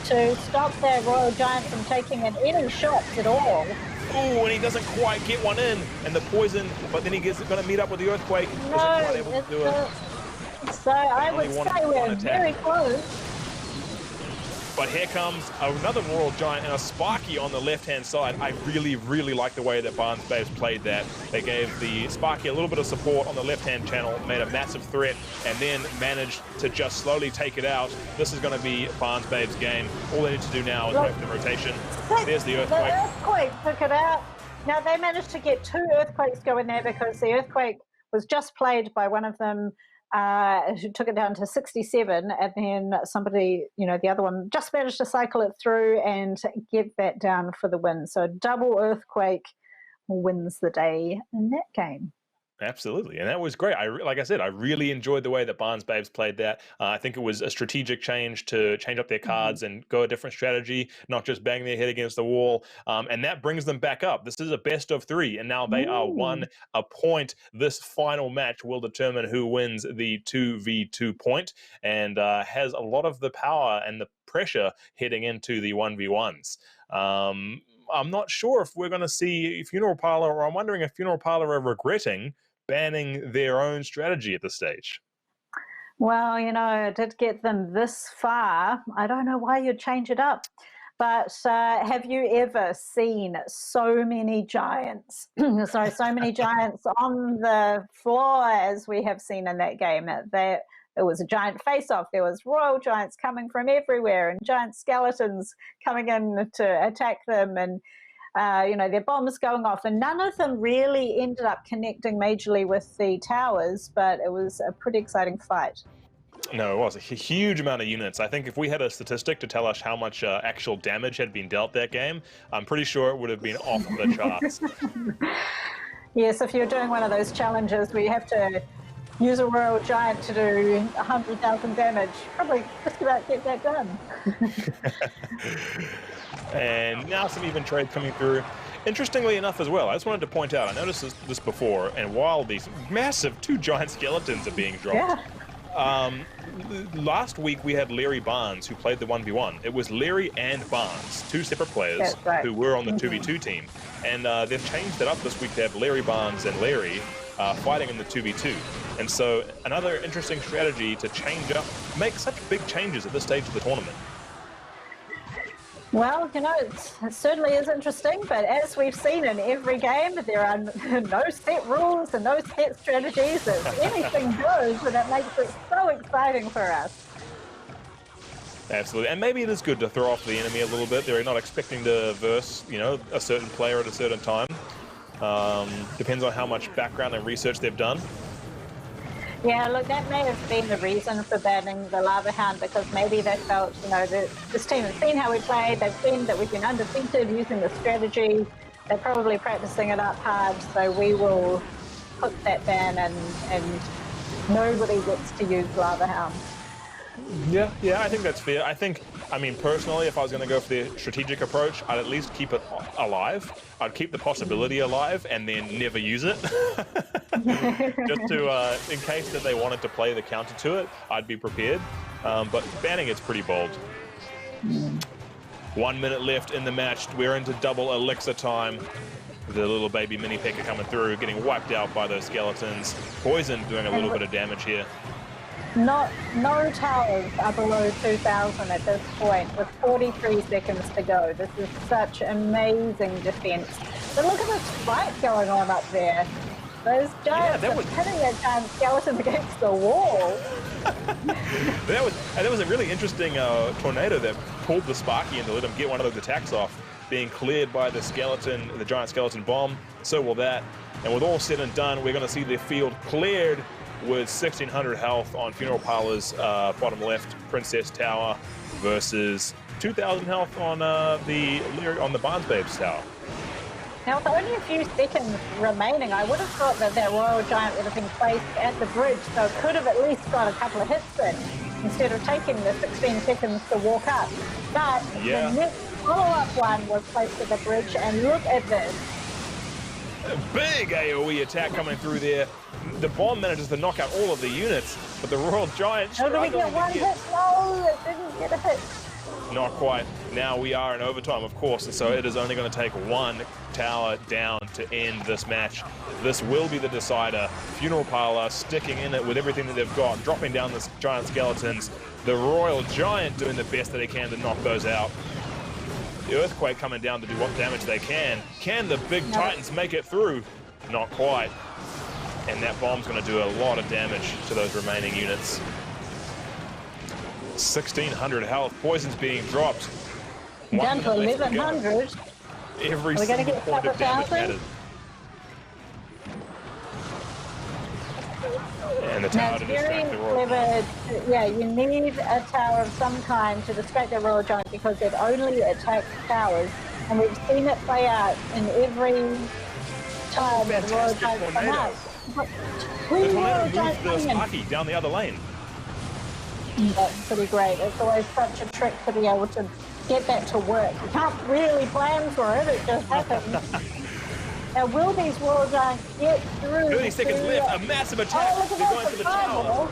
to stop that Royal Giant from taking in any shots at all. Oh, and he doesn't quite get one in, and the poison, but then he's going to meet up with the Earthquake. No, So I would say we're very close. But here comes another Royal Giant and a Sparky on the left-hand side. I really, really like the way that Barnes Babes played that. They gave the Sparky a little bit of support on the left-hand channel, made a massive threat, and then managed to just slowly take it out. This is going to be Barnes Babes' game. All they need to do now is wait for the rotation. There's the Earthquake. The Earthquake took it out. Now, they managed to get 2 Earthquakes going there because the Earthquake was just played by one of them who took it down to 67, and then somebody, the other one just managed to cycle it through and get that down for the win. So a double Earthquake wins the day in that game. Absolutely, and that was great. Like I said, I really enjoyed the way that Barnes Babes played that. I think it was a strategic change to change up their cards and go a different strategy, not just bang their head against the wall. And that brings them back up. This is a best of 3, and now they are 1 a point. This final match will determine who wins the 2v2 point and has a lot of the power and the pressure heading into the 1v1s. I'm not sure if we're going to see Funeral Parlour, or I'm wondering if Funeral Parlour are regretting banning their own strategy at this stage. Well, it did get them this far. I don't know why you'd change it up. But have you ever seen so many giants, so many giants on the floor as we have seen in that game? There was a giant face-off. There was royal giants coming from everywhere and giant skeletons coming in to attack them, and their bombs going off, and none of them really ended up connecting majorly with the towers, but it was a pretty exciting fight. No, it was a huge amount of units. I think if we had a statistic to tell us how much actual damage had been dealt that game, I'm pretty sure it would have been off the charts. Yes, if you're doing one of those challenges where you have to use a royal giant to do 100,000 damage, probably just about get that done. And now some even trade coming through. Interestingly enough as well, I just wanted to point out, I noticed this before, and while these massive 2 giant skeletons are being dropped, last week we had Larry Barnes who played the 1v1. It was Larry and Barnes, 2 separate players who were on the 2v2 team. And they've changed it up this week to have Larry Barnes and Larry fighting in the 2v2. And so another interesting strategy to change up, make such big changes at this stage of the tournament. Well, it certainly is interesting, but as we've seen in every game, there are no set rules and no set strategies. Anything goes, and it makes it so exciting for us. Absolutely, and maybe it is good to throw off the enemy a little bit. They're not expecting to verse, a certain player at a certain time. Depends on how much background and research they've done. Yeah, look, that may have been the reason for banning the Lava Hound, because maybe they felt, that this team has seen how we played, they've seen that we've been undefeated using the strategy, they're probably practicing it up hard, so we will put that ban and nobody gets to use Lava Hound. Yeah, I think that's fair. I mean, personally, if I was going to go for the strategic approach, I'd at least keep it alive. I'd keep the possibility alive and then never use it. Just to, in case that they wanted to play the counter to it, I'd be prepared. But banning it's pretty bold. 1 minute left in the match. We're into double elixir time. The little baby mini P.E.K.K.A coming through, getting wiped out by those skeletons. Poison doing a little bit of damage here. No towers are below 2,000 at this point, with 43 seconds to go. This is such amazing defense. But look at this fight going on up there. Those giants are hitting that giant skeleton against the wall. That was a really interesting tornado that pulled the Sparky in to let him get one of those attacks off, being cleared by the giant skeleton bomb. So will that. And with all said and done, we're going to see the field cleared with 1,600 health on Funeral Parlour's bottom left Princess Tower versus 2,000 health on the Barnes Babes Tower. Now, with only a few seconds remaining, I would have thought that Royal Giant would have been placed at the bridge, so it could have at least got a couple of hits in, instead of taking the 16 seconds to walk up. But the next follow-up one was placed at the bridge, and look at this. A big AoE attack coming through there. The bomb manages to knock out all of the units, but the Royal Giant struggling to get one hit. No, it didn't get a hit. Not quite. Now we are in overtime, of course, and so it is only going to take one tower down to end this match. This will be the decider. Funeral Parlor sticking in it with everything that they've got, dropping down the giant skeletons. The Royal Giant doing the best that they can to knock those out. The Earthquake coming down to do what damage they can. Can the big Titans make it through? Not quite. And that bomb's going to do a lot of damage to those remaining units. 1,600 health. Poison's being dropped. Down to 1,100. Every single point of damage mattered. And the tower to distract the Royal Giant. Yeah, you need a tower of some kind to distract the Royal Giant because it only attacks towers. And we've seen it play out in every time the Royal Giant come out. The tornado moves the Sparky down the other lane. That's pretty great. It's always such a trick to be able to get that to work. You can't really plan for it, it just happens. Now, will these Royal Giants get through? 30 seconds left, a massive attack. They're going for the tower.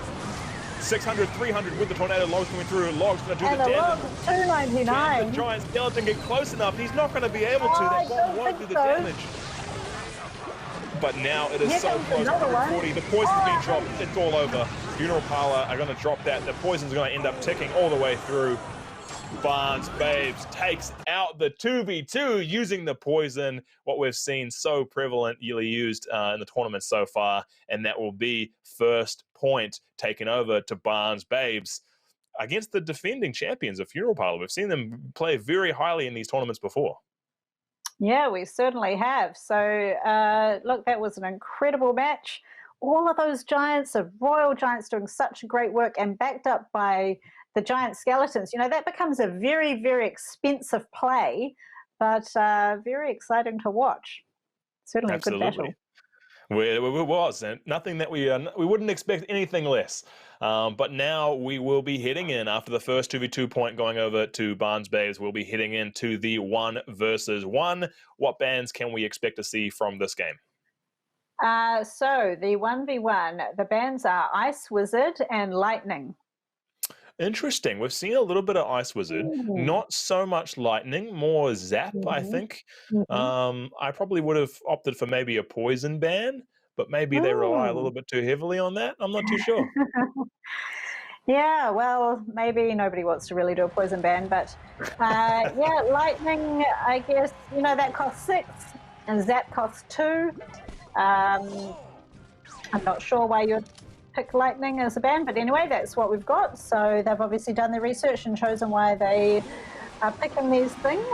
600, 300 with the tornado. Logs coming through. Logs going to do the damage. And the 299. Can the giant skeleton get close enough? He's not going to be able to. That bomb won't do the damage. But now it is so close. 140. The poison's being dropped. It's all over. Funeral Parlor are going to drop that. The poison's going to end up ticking all the way through. Barnes Babes takes out the 2v2 using the poison, what we've seen so prevalently used in the tournament so far, and that will be first point taken over to Barnes Babes against the defending champions of Funeral Parlor. We've seen them play very highly in these tournaments before. Yeah, we certainly have. So, look, that was an incredible match. All of those giants, the Royal Giants doing such great work and backed up by the giant skeletons. You know, that becomes a very, very expensive play, but very exciting to watch. Certainly Absolutely. A good battle. It was, and nothing that we wouldn't expect anything less. But now we will be heading in after the first 2v2 point going over to Barnes Babes. We'll be heading into the 1 versus 1. What bans can we expect to see from this game? So the 1v1, the bans are Ice Wizard and Lightning. Interesting. We've seen a little bit of Ice Wizard, not so much Lightning, more Zap, I think. I probably would have opted for maybe a Poison ban, but maybe they rely a little bit too heavily on that. I'm not too sure. Yeah, well, maybe nobody wants to really do a Poison ban, but yeah, Lightning, I guess, you know, that costs 6 and Zap costs 2. I'm not sure why you'd pick Lightning as a ban, but anyway, that's what we've got. So they've obviously done their research and chosen why they are picking these things.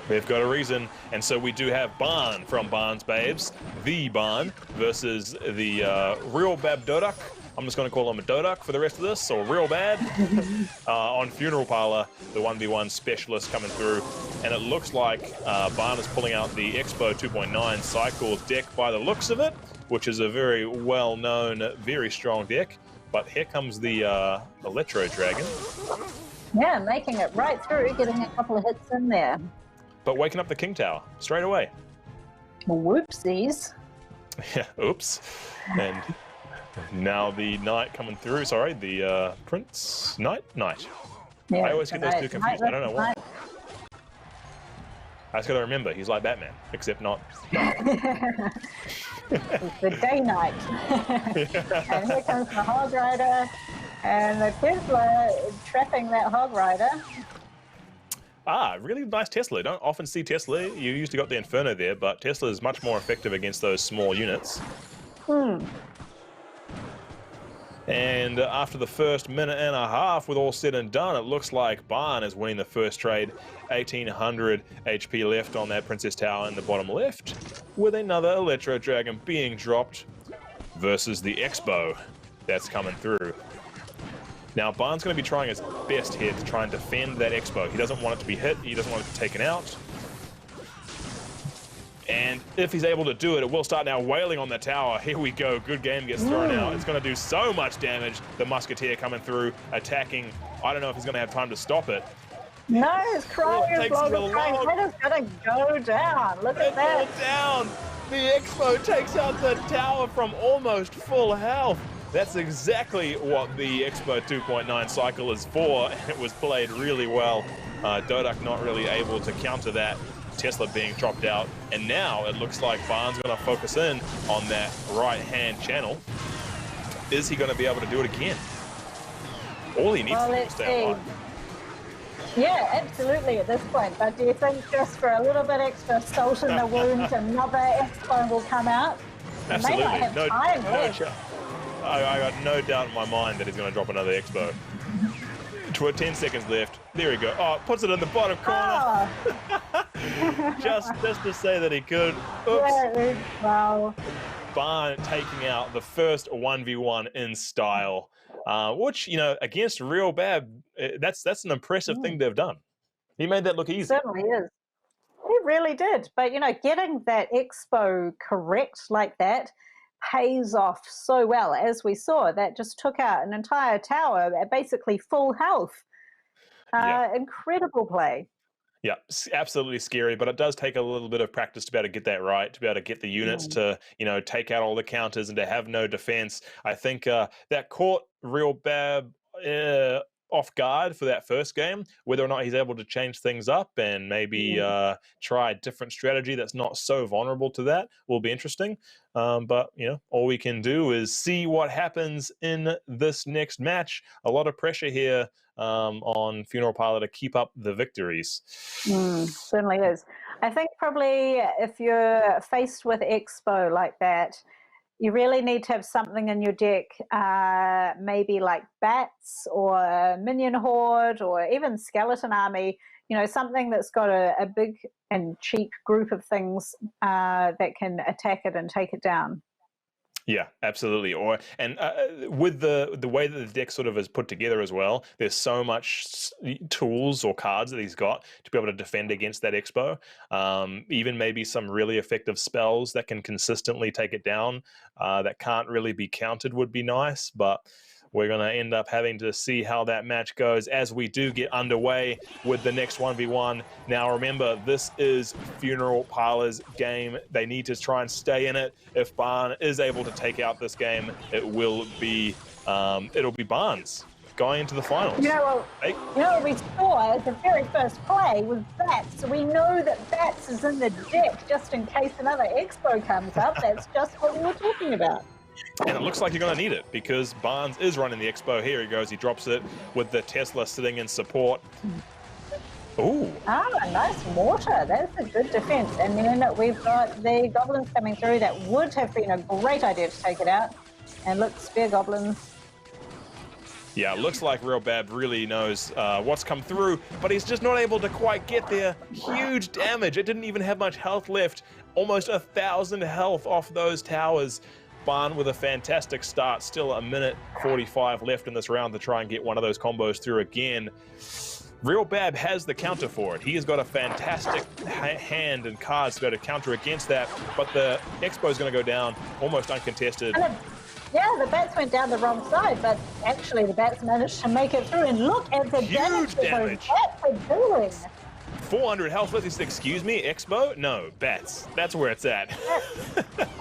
They've got a reason, and so we do have Barn from Barnes Babes, the Barn, versus the Real Bab Doduck. I'm just going to call him a Doduck for the rest of this, or Real Bad. On Funeral Parlor, the 1v1 specialist coming through, and it looks like Barn is pulling out the Expo 2.9 Cycle deck by the looks of it, which is a very well-known, very strong deck. But here comes the Electro Dragon. Yeah, making it right through, getting a couple of hits in there. But waking up the King Tower straight away. Whoopsies. Yeah, oops. And now the Knight coming through. Sorry, the Prince? Knight? Knight. Yeah, I always get those two confused. I don't know why. I just got to remember, he's like Batman, except not. It's the day night. And here comes the Hog Rider, and the Tesla trapping that Hog Rider. Ah, really nice Tesla. You don't often see Tesla. You usually got the Inferno there, but Tesla is much more effective against those small units. And after the first minute and a half, with all said and done, it looks like Barn is winning the first trade. 1,800 HP left on that Princess Tower in the bottom left, with another Electro Dragon being dropped versus the Expo that's coming through. Now, Barn's going to be trying his best here to try and defend that Expo. He doesn't want it to be hit. He doesn't want it to be taken out. And if he's able to do it, it will start now wailing on the tower. Here we go. Good game gets thrown out. It's going to do so much damage. The Musketeer coming through, attacking. I don't know if he's going to have time to stop it. No, his crying is long as crying. That is going to go down. Look at that. Down. The Expo takes out the tower from almost full health. That's exactly what the Expo 2.9 cycle is for. It was played really well. Dodak not really able to counter that. Tesla being dropped out. And now it looks like Barnes going to focus in on that right-hand channel. Is he going to be able to do it again? All he needs to do is stay alive. Yeah, absolutely at this point. But do you think just for a little bit extra salt in the wound, another Expo will come out? Absolutely. May not have time left. I got no doubt in my mind that he's going to drop another Expo. 10 seconds left. There we go. Oh, puts it in the bottom corner. Oh. just to say that he could. Oops. Yeah, wow. Barn taking out the first 1v1 in style, which, you know, against Real Bab, that's an impressive thing they've done. He made that look easy. It certainly is. He really did. But, you know, getting that Expo correct like that pays off so well. As we saw, that just took out an entire tower at basically full health. Incredible play. Yeah, absolutely scary, but it does take a little bit of practice to be able to get that right, to be able to get the units to, you know, take out all the counters and to have no defense. I think that caught Real Bab off guard for that first game. Whether or not he's able to change things up and maybe try a different strategy that's not so vulnerable to that will be interesting. But, you know, all we can do is see what happens in this next match. A lot of pressure here on Funeral Parlor to keep up the victories. Certainly is. I think probably if you're faced with Expo like that, you really need to have something in your deck, maybe like bats or minion horde or even skeleton army, you know, something that's got a big and cheap group of things that can attack it and take it down. Yeah, absolutely. And with the way that the deck sort of is put together as well, there's so much tools or cards that he's got to be able to defend against that Expo. Even maybe some really effective spells that can consistently take it down that can't really be countered would be nice, but we're going to end up having to see how that match goes as we do get underway with the next 1v1. Now, remember, this is Funeral Parlor's game. They need to try and stay in it. If Barn is able to take out this game, it will be it'll be Barnes going into the finals. You know what we saw at the very first play was Bats. So we know that Bats is in the deck just in case another Expo comes up. That's just what we were talking about. And it looks like you're going to need it because Barnes is running the Expo. Here he goes. He drops it with the Tesla sitting in support. Ooh. Ah, nice mortar. That's a good defense. And then we've got the goblins coming through. That would have been a great idea to take it out. And look, spare goblins. Yeah, looks like Real Bab really knows what's come through, but he's just not able to quite get there. Huge damage. It didn't even have much health left. Almost 1,000 health off those towers. Barn with a fantastic start. Still a minute 45 left in this round to try and get one of those combos through again. Real Bab has the counter for it. He has got a fantastic hand and cards to be able to counter against that, but the Expo is going to go down almost uncontested. Yeah, the bats went down the wrong side, but actually the bats managed to make it through, and look at the damage that those bats are doing. 400 health left. He said, excuse me, Expo? No, bats. That's where it's at.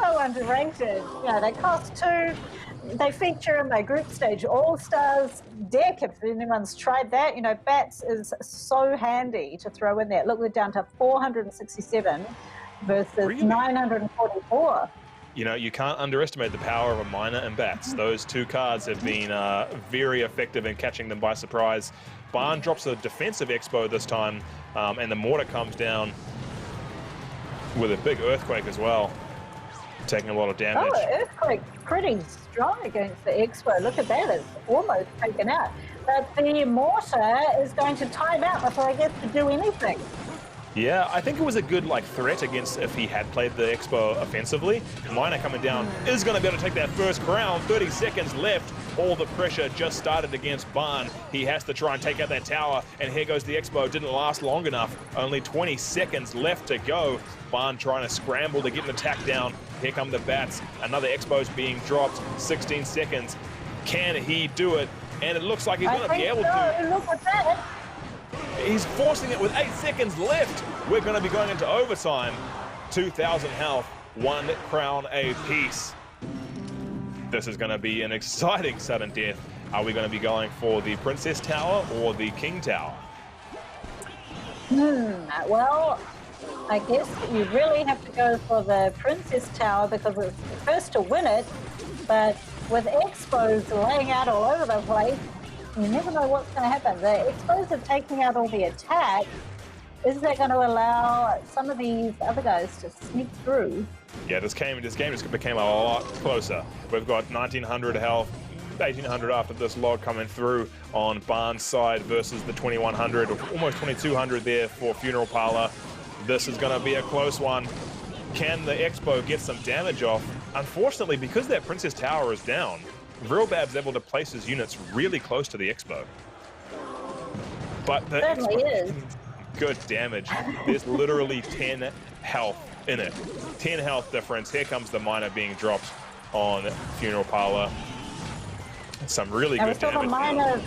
So underrated. Yeah, they cost 2. They feature in my group stage All-Stars deck. If anyone's tried that, you know, bats is so handy to throw in there. Look, we're down to 467 versus 944. You know, you can't underestimate the power of a miner and bats. Those two cards have been very effective in catching them by surprise. Barn drops a defensive Expo this time, and the mortar comes down with a big earthquake as well, taking a lot of damage. Oh, earthquake pretty strong against the Expo. Look at that, it's almost taken out. But the mortar is going to time out before it gets to do anything. Yeah, I think it was a good threat against if he had played the Expo offensively. Miner coming down is going to be able to take that first crown. 30 seconds left. All the pressure just started against Barn. He has to try and take out that tower, and here goes the Expo. Didn't last long enough. Only 20 seconds left to go. Barn trying to scramble to get an attack down. Here come the bats. Another Expo's being dropped. 16 seconds. Can he do it? And it looks like he's going to be able to. Look at that. He's forcing it with 8 seconds left. We're going to be going into overtime. 2,000 health, 1 crown apiece. This is going to be an exciting sudden death. Are we going to be going for the Princess Tower or the King Tower? Well, I guess you really have to go for the Princess Tower because it's the first to win it, but with Expos laying out all over the place, you never know what's going to happen. The Expos are taking out all the attack. Is that going to allow some of these other guys to sneak through? Yeah, this game just became a lot closer. We've got 1900 health, 1800 after this log coming through on Barnes' side versus the 2100, or almost 2200 there for Funeral Parlor. This is going to be a close one. Can the Expo get some damage off? Unfortunately, because that Princess Tower is down, Realbab's able to place his units really close to the Expo. But the Certainly is. Good damage. There's literally 10 health in it. 10 health difference. Here comes the miner being dropped on Funeral Parlor. Some really good damage.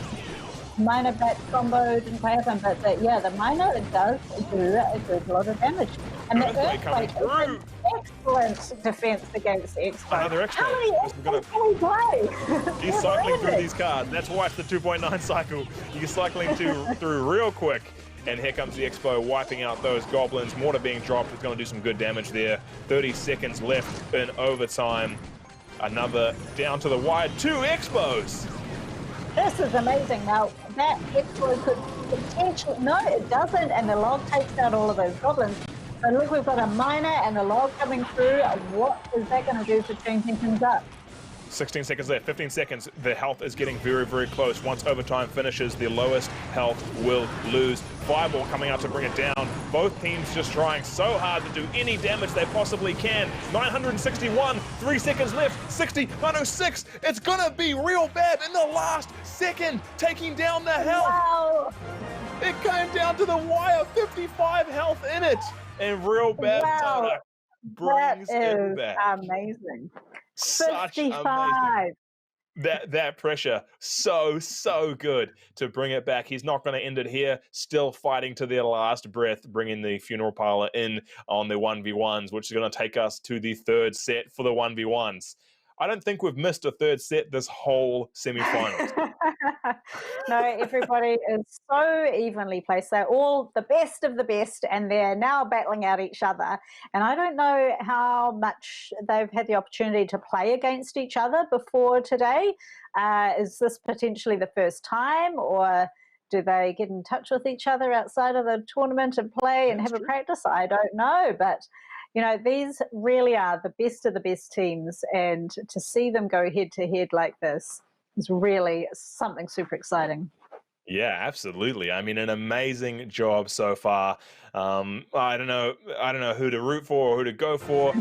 Minor bat combo didn't quite happen, but yeah, the miner does do a good lot of damage. And the Earthquake is an excellent defense against Expo. Another extra. How many Expos can we play? He's cycling through these cards. Let's watch the 2.9 cycle. He's cycling through real quick. And here comes the Expo wiping out those goblins. Mortar being dropped is going to do some good damage there. 30 seconds left in overtime. Another down to the wire. 2 Expos. This is amazing. Now, that Expo could potentially... No, it doesn't, and the log takes out all of those goblins. But look, we've got a miner and a log coming through. What is that going to do for changing things up? 16 seconds left, 15 seconds. The health is getting very, very close. Once overtime finishes, the lowest health will lose. Fireball coming out to bring it down. Both teams just trying so hard to do any damage they possibly can. 961, 3 seconds left, 60, 906. It's gonna be Realbab in the last second, taking down the health. Wow. It came down to the wire, 55 health in it. And Realbab brings it back. Amazing. Such 55. amazing. That pressure, so good to bring it back. He's not going to end it here. Still fighting to their last breath, bringing the Funeral Parlor in on the 1v1s, which is going to take us to the third set for the 1v1s. I don't think we've missed a third set this whole semi-finals. No, everybody is so evenly placed. They're all the best of the best, and they're now battling out each other. And I don't know how much they've had the opportunity to play against each other before today. Is this potentially the first time, or do they get in touch with each other outside of the tournament and play and have a practice? I don't know, but you know, these really are the best of the best teams, and to see them go head to head like this is really something super exciting. Yeah, absolutely. I mean, an amazing job so far. I don't know who to root for or who to go for.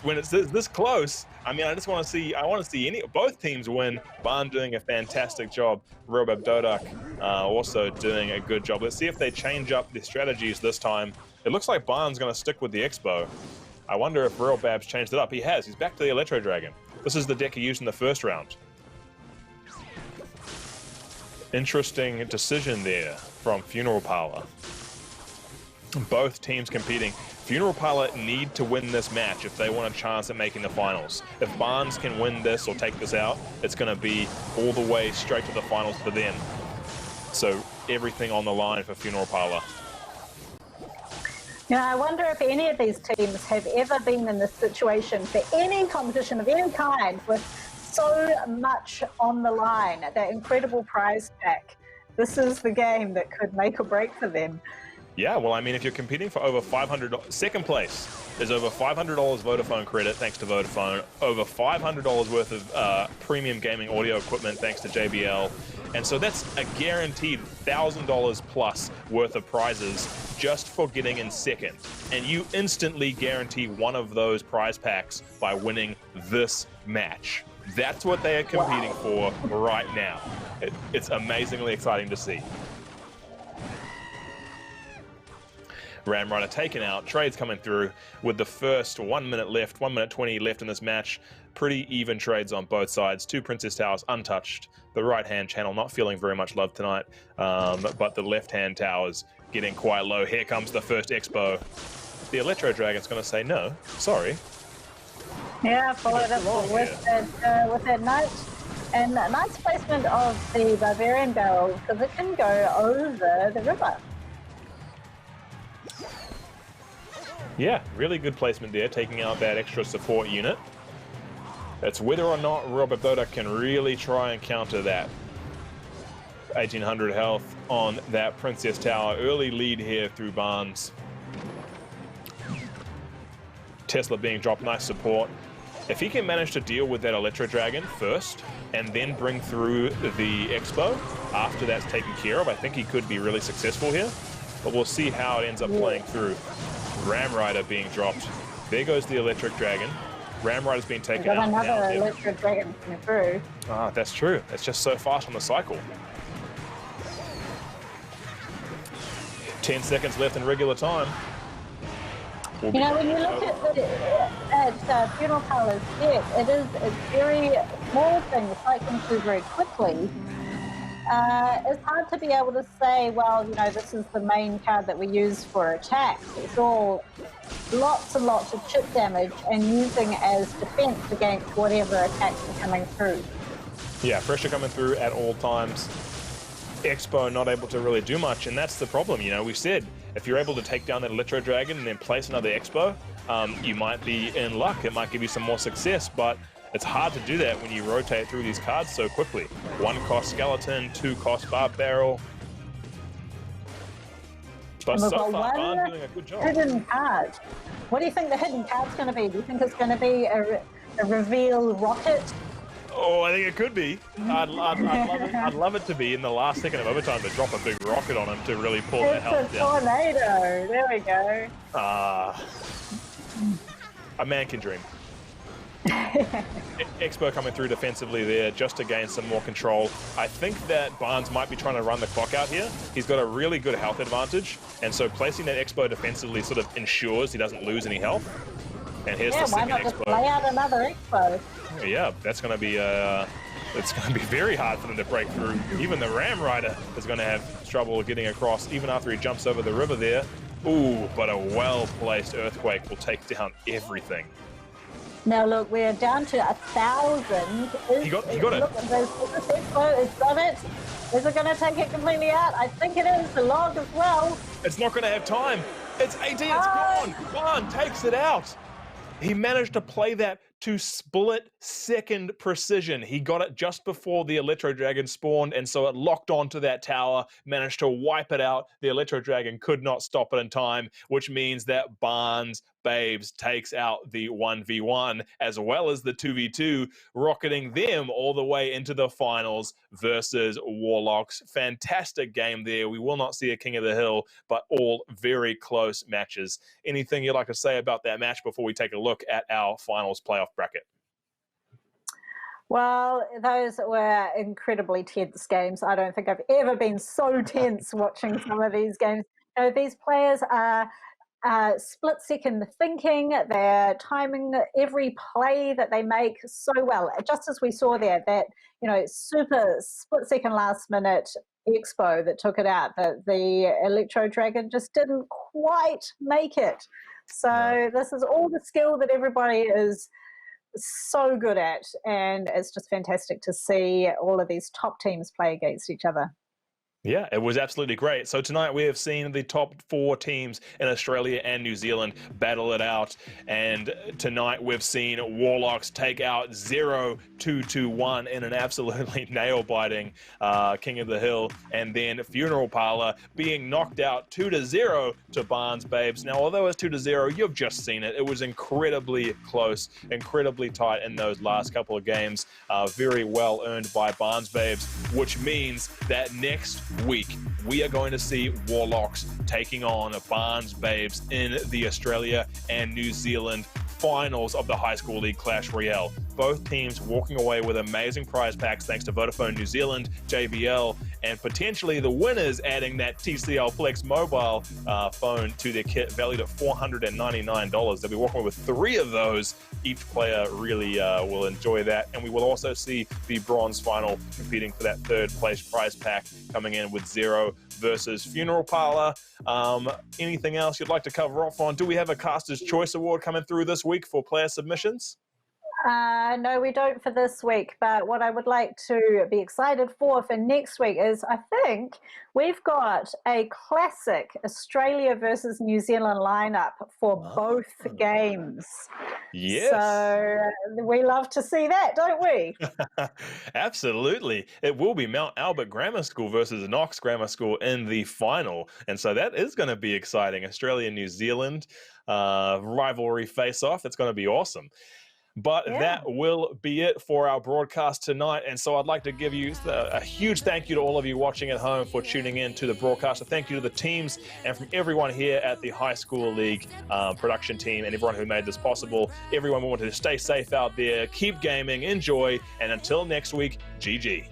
When it's this close. I mean, I want to see both teams win. Barn doing a fantastic job. Realbab Dodak also doing a good job. Let's see if they change up their strategies this time. It looks like Barn's going to stick with the Expo. I wonder if Realbab's changed it up. He has. He's back to the Electro Dragon. This is the deck he used in the first round. Interesting decision there from Funeral Parlor. Both teams competing. Funeral Parlor need to win this match if they want a chance at making the finals. If Barnes can win this or take this out, it's going to be all the way straight to the finals for them. So everything on the line for Funeral Parlor. You know, I wonder if any of these teams have ever been in this situation for any competition of any kind with so much on the line, that incredible prize pack. This is the game that could make or break for them. Yeah, well, I mean, if you're competing for over $500, second place is over $500 Vodafone credit, thanks to Vodafone, over $500 worth of premium gaming audio equipment, thanks to JBL. And so that's a guaranteed $1,000 plus worth of prizes just for getting in second. And you instantly guarantee one of those prize packs by winning this match. That's what they are competing for right now. It's amazingly exciting to see. Ram Rider taken out, trades coming through with the first 1 minute left, 1 minute 20 left in this match. Pretty even trades on both sides. 2 Princess Towers untouched. The right-hand channel not feeling very much love tonight, but the left-hand towers getting quite low. Here comes the first Expo. The Electro Dragon's going to say, no, sorry. Yeah, followed up with that knight. And a nice placement of the Barbarian barrel because it can go over the river. Yeah, really good placement there, taking out that extra support unit. It's whether or not Roberta can really try and counter that. 1800 health on that Princess Tower. Early lead here through Barnes. Tesla being dropped, nice support. If he can manage to deal with that Electro Dragon first and then bring through the Expo after that's taken care of, I think he could be really successful here. But we'll see how it ends up playing through. Ram Rider being dropped. There goes the Electric Dragon. Ram Rider's been taken out. Another Electric Dragon coming through. Ah, that's true. It's just so fast on the cycle. 10 seconds left in regular time. You know, when you look at funeral parlors, it is a very small thing, cycling through very quickly. It's hard to be able to say, well, you know, this is the main card that we use for attacks. It's all lots and lots of chip damage and using as defense against whatever attacks are coming through. Yeah, pressure coming through at all times. Expo not able to really do much, and that's the problem. You know, we said if you're able to take down that Electro Dragon and then place another Expo, you might be in luck. It might give you some more success, but it's hard to do that when you rotate through these cards so quickly. 1 cost Skeleton, 2 cost Barb Barrel. But so far, Barnes doing a good job. Hidden card. What do you think the hidden card's going to be? Do you think it's going to be a reveal rocket? Oh, I think it could be. I'd love it to be in the last second of overtime to drop a big rocket on him to really pull the health down. It's a tornado. There we go. A man can dream. Expo coming through defensively there just to gain some more control. I think that Barnes might be trying to run the clock out here. He's got a really good health advantage, and so placing that Expo defensively sort of ensures he doesn't lose any health. And here's the second why not Expo. just play out another Expo? Yeah, that's going to be it's going to be very hard for them to break through. Even the Ram Rider is going to have trouble getting across, even after he jumps over the river there. Ooh, but a well-placed Earthquake will take down everything. Now look, we're down to 1,000. He got it. Look, this Expo has got it. Is it going to take it completely out? I think it is. The log as well. It's not going to have time. It's 18. It's gone. Gone. Takes it out. He managed to play that to split-second precision. He got it just before the Electro Dragon spawned, and so it locked onto that tower, managed to wipe it out. The Electro Dragon could not stop it in time, which means that Barnes Babes takes out the 1v1 as well as the 2v2, rocketing them all the way into the finals versus Warlocks. Fantastic game there. We will not see a King of the Hill, but all very close matches. Anything you'd like to say about that match before we take a look at our finals playoff bracket? Well, those were incredibly tense games. I don't think I've ever been so tense watching some of these games. You know, these players are split-second thinking. They're timing every play that they make so well. Just as we saw there, that, you know, super split-second last-minute Expo that took it out, that the Electro Dragon just didn't quite make it. So this is all the skill that everybody is so good at, and it's just fantastic to see all of these top teams play against each other. Yeah, it was absolutely great. So tonight we have seen the top 4 teams in Australia and New Zealand battle it out. And tonight we've seen Warlocks take out 0-2-2-1 in an absolutely nail-biting King of the Hill. And then Funeral Parlor being knocked out 2-0 to Barnes Babes. Now, although it's 2-0, you've just seen it. It was incredibly close, incredibly tight in those last couple of games. Very well earned by Barnes Babes, which means that next week we are going to see Warlocks taking on Barnes Babes in the Australia and New Zealand finals of the High School League Clash Royale. Both teams walking away with amazing prize packs thanks to Vodafone New Zealand, JBL, and potentially the winners adding that TCL Flex mobile phone to their kit valued at $499. They'll be walking away with 3 of those. Each player really will enjoy that. And we will also see the bronze final competing for that 3rd place prize pack coming in with 0 versus Funeral Parlor. Anything else you'd like to cover off on? Do we have a Caster's Choice Award coming through this week for player submissions? No, we don't for this week. But what I would like to be excited for next week is I think we've got a classic Australia versus New Zealand lineup for both games. Yes. So we love to see that, don't we? Absolutely. It will be Mount Albert Grammar School versus Knox Grammar School in the final. And so that is going to be exciting. Australia and New Zealand rivalry face-off. That's going to be awesome. But that will be it for our broadcast tonight. And so I'd like to give you a huge thank you to all of you watching at home for tuning in to the broadcast. A thank you to the teams and from everyone here at the High School League production team and everyone who made this possible. Everyone wanted to stay safe out there, keep gaming, enjoy, and until next week, GG.